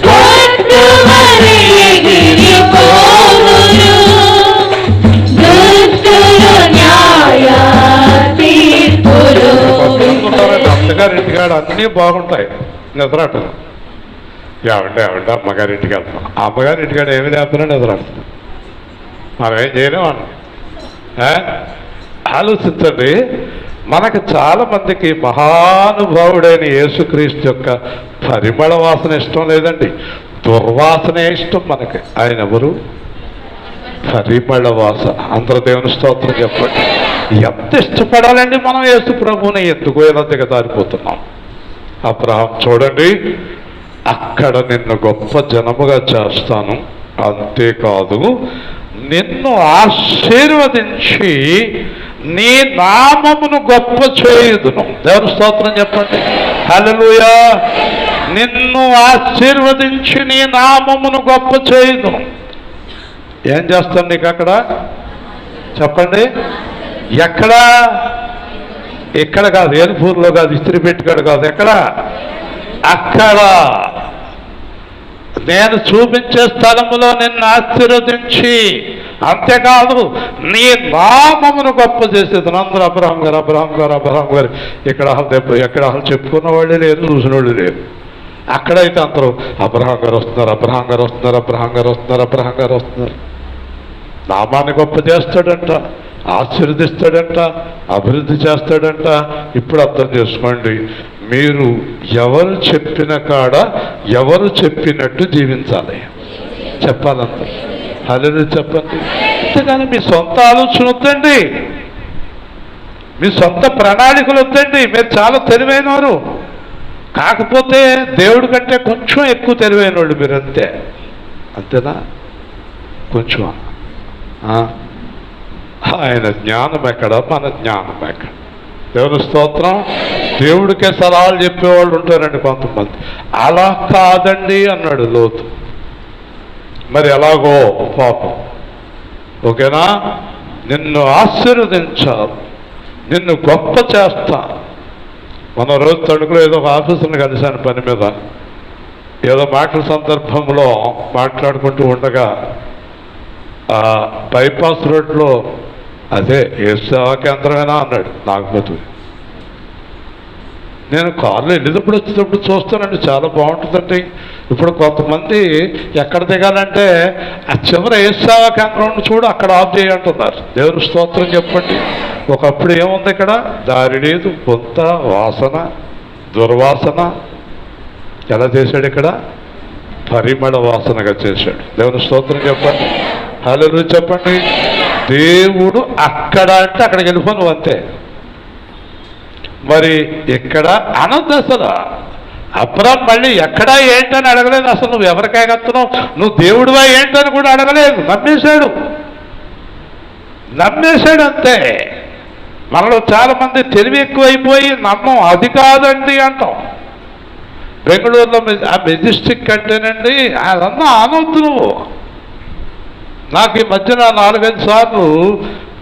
శత్రువులు ఎగిరిపోవును, దుష్టులు న్యాయ తీర్పులు. అత్తగారింటికాడ అన్నీ బాగుంటాయి, నిద్రాటలు. ఏమంటే అమ్మగారింటికి వెళ్తాం. ఆ అమ్మగారింటికాడ ఏమి లేకపోయినా నిద్రాడుతుంది. మనం ఏం చేయలేమండి. ఆలోచించండి. మనకు చాలా మందికి మహానుభావుడైన యేసుక్రీస్తు యొక్క పరిమళ వాసన ఇష్టం లేదండి, దుర్వాసనే ఇష్టం మనకి. ఆయన ఎవరు? పరిమళ వాసన. అందరూ దేవుని స్తోత్రం చెప్పండి. ఎంత ఇష్టపడాలండి మనం యేసు ప్రభువుని, ఎందుకు ఇలా దిగజారిపోతున్నాం. అబ్రహాం చూడండి, అక్కడ నిన్ను గొప్ప జనముగా చేస్తాను, అంతేకాదు నిన్ను ఆశీర్వదించి నీ నామమును గొప్ప చేయుదును. దేవుని స్తోత్రం చెప్పండి. హల్లెలూయా. నిన్ను ఆశీర్వదించి నీ నామమును గొప్ప చేయుదును. ఏం చేస్తాను నీకు అక్కడ చెప్పండి? ఎక్కడ? ఇక్కడ కాదు, ఏనుపూర్లో కాదు, ఇస్త్రీ పెట్టుకాడు కాదు, ఎక్కడ? అక్కడ నేను చూపించే స్థలములో నిన్ను ఆశీర్వదించి, అంతేకాదు నీ నామమును గొప్ప చేసేది. అందరూ అబ్రహాం గారు, అబ్రహాం గారు, అబ్రహాం గారు. ఇక్కడ ఎక్కడ చెప్పుకున్న వాళ్ళే లేరు, చూసిన వాళ్ళు లేరు. అక్కడైతే అందరూ అబ్రహాం గారు వస్తున్నారు, అబ్రహాం గారు వస్తున్నారు, అబ్రహాం గారు వస్తున్నారు, అబ్రహాం గారు వస్తున్నారు. నామాన్ని గొప్ప చేస్తాడంట, ఆశీర్వదిస్తాడంట, అభివృద్ధి చేస్తాడంట. ఇప్పుడు అర్థం చేసుకోండి, మీరు ఎవరు చెప్పిన కాడ ఎవరు చెప్పినట్టు జీవించాలి. చెప్పాలంత హల్లెలూయా చెప్పండి. అంతేగాని మీ సొంత ఆలోచన వద్దండి, మీ సొంత ప్రణాళికలు వద్దండి. మీరు చాలా తెలివైన వారు, కాకపోతే దేవుడి కంటే కొంచెం ఎక్కువ తెలివైన వాళ్ళు మీరు, అంతే. అంతేనా? కొంచెం. ఆయన జ్ఞానం ఎక్కడ, మన జ్ఞానం ఎక్కడ? దేవుని స్తోత్రం. దేవుడికే సలహాలు చెప్పేవాళ్ళు ఉంటారండి కొంతమంది. అలా కాదండి అన్నాడు లోతు. మరి ఎలాగో పాపం. ఓకేనా? నిన్ను ఆశీర్వదించాలి, నిన్ను గొప్ప చేస్తా. మన రోజు తణుకులో ఏదో ఒక ఆఫీసుని కలిశాను పని మీద. ఏదో మాటల సందర్భంలో మాట్లాడుకుంటూ ఉండగా బైపాస్ రోడ్లో, అదే ఏ సేవా కేంద్రమేనా అన్నాడు. నాగపతి. నేను కార్లో వెళ్ళేటప్పుడు వచ్చేటప్పుడు చూస్తానండి, చాలా బాగుంటుందండి. ఇప్పుడు కొంతమంది ఎక్కడ దిగాలంటే ఆ చివర ఏ సేవా కేంద్రం చూడు, అక్కడ ఆఫ్ చేయంటున్నారు. దేవుని స్తోత్రం చెప్పండి. ఒకప్పుడు ఏముంది ఇక్కడ? దారి లేదు, కొంత వాసన, దుర్వాసన. ఎలా చేశాడు ఇక్కడ? పరిమళ వాసనగా చేశాడు. దేవుని స్తోత్రం చెప్పండి. హల్లెలూయా చెప్పండి. దేవుడు అక్కడ అంటే అక్కడికి వెళ్ళిపోను, అంతే. మరి ఎక్కడ అనొద్దు అసలు. అబ్రాహాం మళ్ళీ ఎక్కడా ఏంటని అడగలేదు. అసలు నువ్వు ఎవరికాయ కత్తున్నావు, నువ్వు దేవుడివా ఏంటని కూడా అడగలేదు. నమ్మేశాడు అంతే. మనలో చాలా మంది తెలివి ఎక్కువైపోయి నమ్మం. అది కాదండి అంటాం. బెంగళూరులో ఆ మెజెస్టిక్ అంటేనండి అదన్నా అనొద్దు నువ్వు. నాకు ఈ మధ్యన 4-5 సార్లు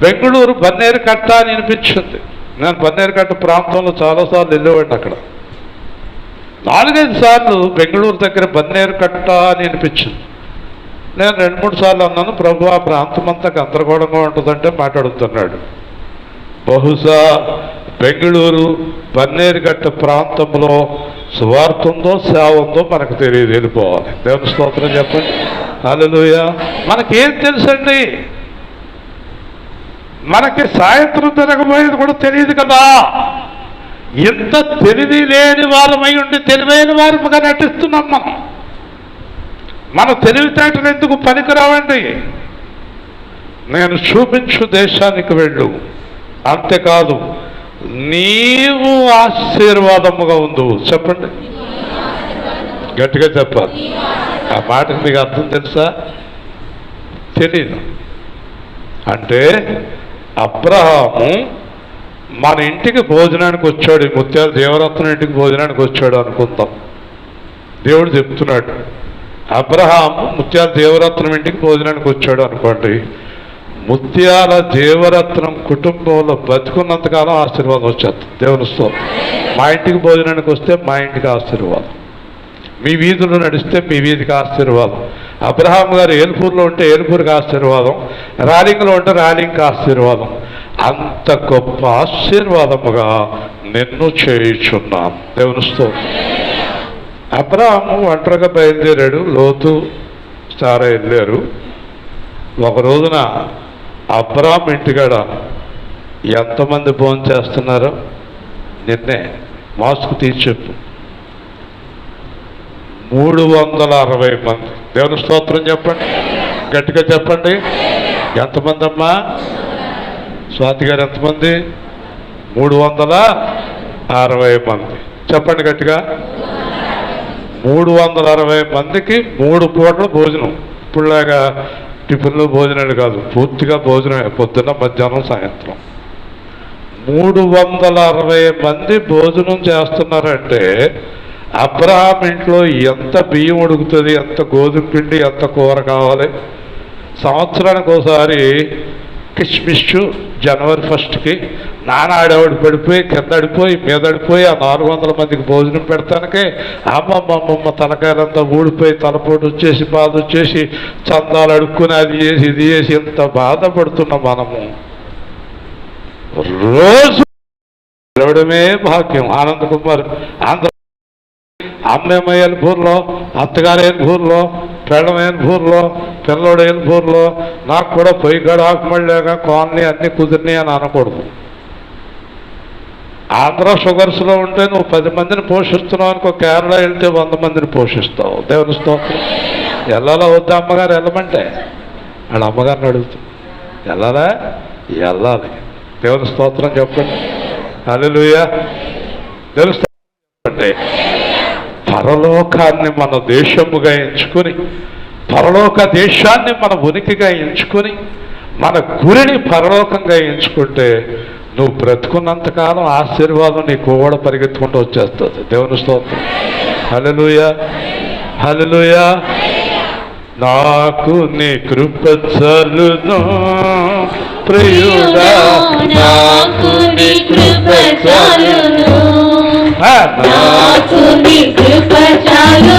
బెంగళూరు బన్నేరు కట్ట అని అనిపించింది. నేను బన్నేరు కట్ట ప్రాంతంలో చాలాసార్లు వెళ్ళేవాడిని. అక్కడ 4-5 సార్లు బెంగళూరు దగ్గర బన్నేరు కట్ట అని అనిపించింది. నేను 2-3 సార్లు అన్నాను, ప్రభు ఆ ప్రాంతం అంతా గందరగోళంగా ఉంటుందంటే మాట్లాడుతున్నాడు. బహుశా బెంగళూరు బన్నేరుగట్ట ప్రాంతంలో సువార్త ఉందో సేవ ఉందో మనకు తెలియదు, వెళ్ళిపోవాలి. దేవుని స్తోత్రం చెప్పండి. హల్లెలూయా. మనకేం తెలుసండి? మనకి సాయంత్రం జరగబోయేది కూడా తెలియదు కదా. ఇంత తెలివి లేని వారమై ఉండి తెలివైన వారముగా నటిస్తున్నాం మనం. మన తెలివితేటలు ఎందుకు పనికిరావండి? నేను చూపించు దేశానికి వెళ్ళు, అంతేకాదు నీవు ఆశీర్వాదముగా ఉండు. చెప్పండి, గట్టిగా చెప్పాలి. ఆ మాటకు మీకు అర్థం తెలుసా? తెలీదు. అంటే అబ్రహాము మన ఇంటికి భోజనానికి వచ్చాడు, ముత్యాల దేవరత్నం ఇంటికి భోజనానికి వచ్చాడు అనుకుందాం. దేవుడు చెప్తున్నాడు, అబ్రహాము ముత్యాల దేవరత్నం ఇంటికి భోజనానికి వచ్చాడు అనుకోండి. ముత్యాల దేవరత్నం కుటుంబంలో బతుకున్నంతకాలం ఆశీర్వాదం వచ్చేస్తుంది. దేవుని స్తోత్రం. మా ఇంటికి భోజనానికి వస్తే మా ఇంటికి ఆశీర్వాదం, మీ వీధులు నడిస్తే మీ వీధికి ఆశీర్వాదం. అబ్రహాం గారు ఏలుపూర్లో ఉంటే ఏలుపూరికి ఆశీర్వాదం, రాలింగ్లో ఉంటే రాలింగ్కి ఆశీర్వాదం. అంత గొప్ప ఆశీర్వాదముగా నిన్ను చేయుచున్నాను. దేవుని స్తోత్రం. అబ్రహాము ఒంటరిగా బయలుదేరాడు, లోతు సారా వెళ్ళారు. ఒక రోజున అబ్రహాం ఇంటికాడ ఎంతమంది భోజనం చేస్తున్నారో నిన్నే మాస్క్ తీసి చెప్పు. 360 మంది. దేవుని స్తోత్రం చెప్పండి గట్టిగా చెప్పండి. ఎంతమంది అమ్మా? స్వాతి గారు ఎంతమంది? 360 మంది. చెప్పండి గట్టిగా. 360 మందికి 3 పూటల భోజనం. ఇప్పుడులాగా టిఫిన్లు భోజనాలు కాదు, పూర్తిగా భోజనమే, పొద్దున్న మధ్యాహ్నం సాయంత్రం. 360 మంది భోజనం చేస్తున్నారంటే అబ్రహాం ఇంట్లో ఎంత బియ్యం ఉడుకుతుంది, ఎంత గోధుమ పిండి, ఎంత కూర కావాలి. సంవత్సరానికి ఒకసారి కిష్మిష్ జనవరి 1కి నానాడేవాడు పడిపోయి కింద అడిపోయి మీద అడిపోయి ఆ 400 మందికి భోజనం పెడతానికే అమ్మమ్మమ్మ తలకాయలంతా ఊడిపోయి తలపోటు వచ్చేసి బాధ వచ్చేసి చందాలు అడుక్కుని అది చేసి ఇది చేసి ఎంత బాధపడుతున్నాం మనము. రోజు గెలవడమే భాగ్యం. ఆనంద్ కుమార్ ఆంధ్ర అమ్మేమో ఎల్పూర్లో, అత్తగారు ఎల్పూర్లో, పెళ్ళం ఎల్పూర్లో, పిల్లోడు ఎల్పూర్లో. నాకు కూడా పొయ్యి గడ ఆకుమళ్ళాక కాలనీ అన్నీ కుదిరినాయి అని అనకూడదు. ఆంధ్ర షుగర్స్లో ఉంటే నువ్వు 10 మందిని పోషిస్తున్నావు అనుకో, కేరళ వెళ్తే 100 మందిని పోషిస్తావు. దేవుని స్తోత్రం. వెళ్ళాలా వద్దా అమ్మగారు? వెళ్ళమంటే వాళ్ళ అమ్మగారిని అడుగుతుంది. వెళ్ళాలా? వెళ్ళాలి. దేవుని స్తోత్రం చెప్పండి. హల్లెలూయా. దేవుని స్తోత్రం చెప్పండి. పరలోకాన్ని మన దేశముగా ఎంచుకొని, పరలోక దేశాన్ని మన ఉనికిగా ఎంచుకొని, మన గురిని పరలోకంగా ఎంచుకుంటే నువ్వు బ్రతుకున్నంతకాలం ఆశీర్వాదం నీకు కూడా పరిగెత్తుకుంటూ వచ్చేస్తుంది. దేవుని స్తోత్రం. హల్లెలూయా. హల్లెలూయా. నాకు నీ కృప చాలును ప్రియుడా, నాకు నీ కృప చాలును, నాకు నీ కృప చాలును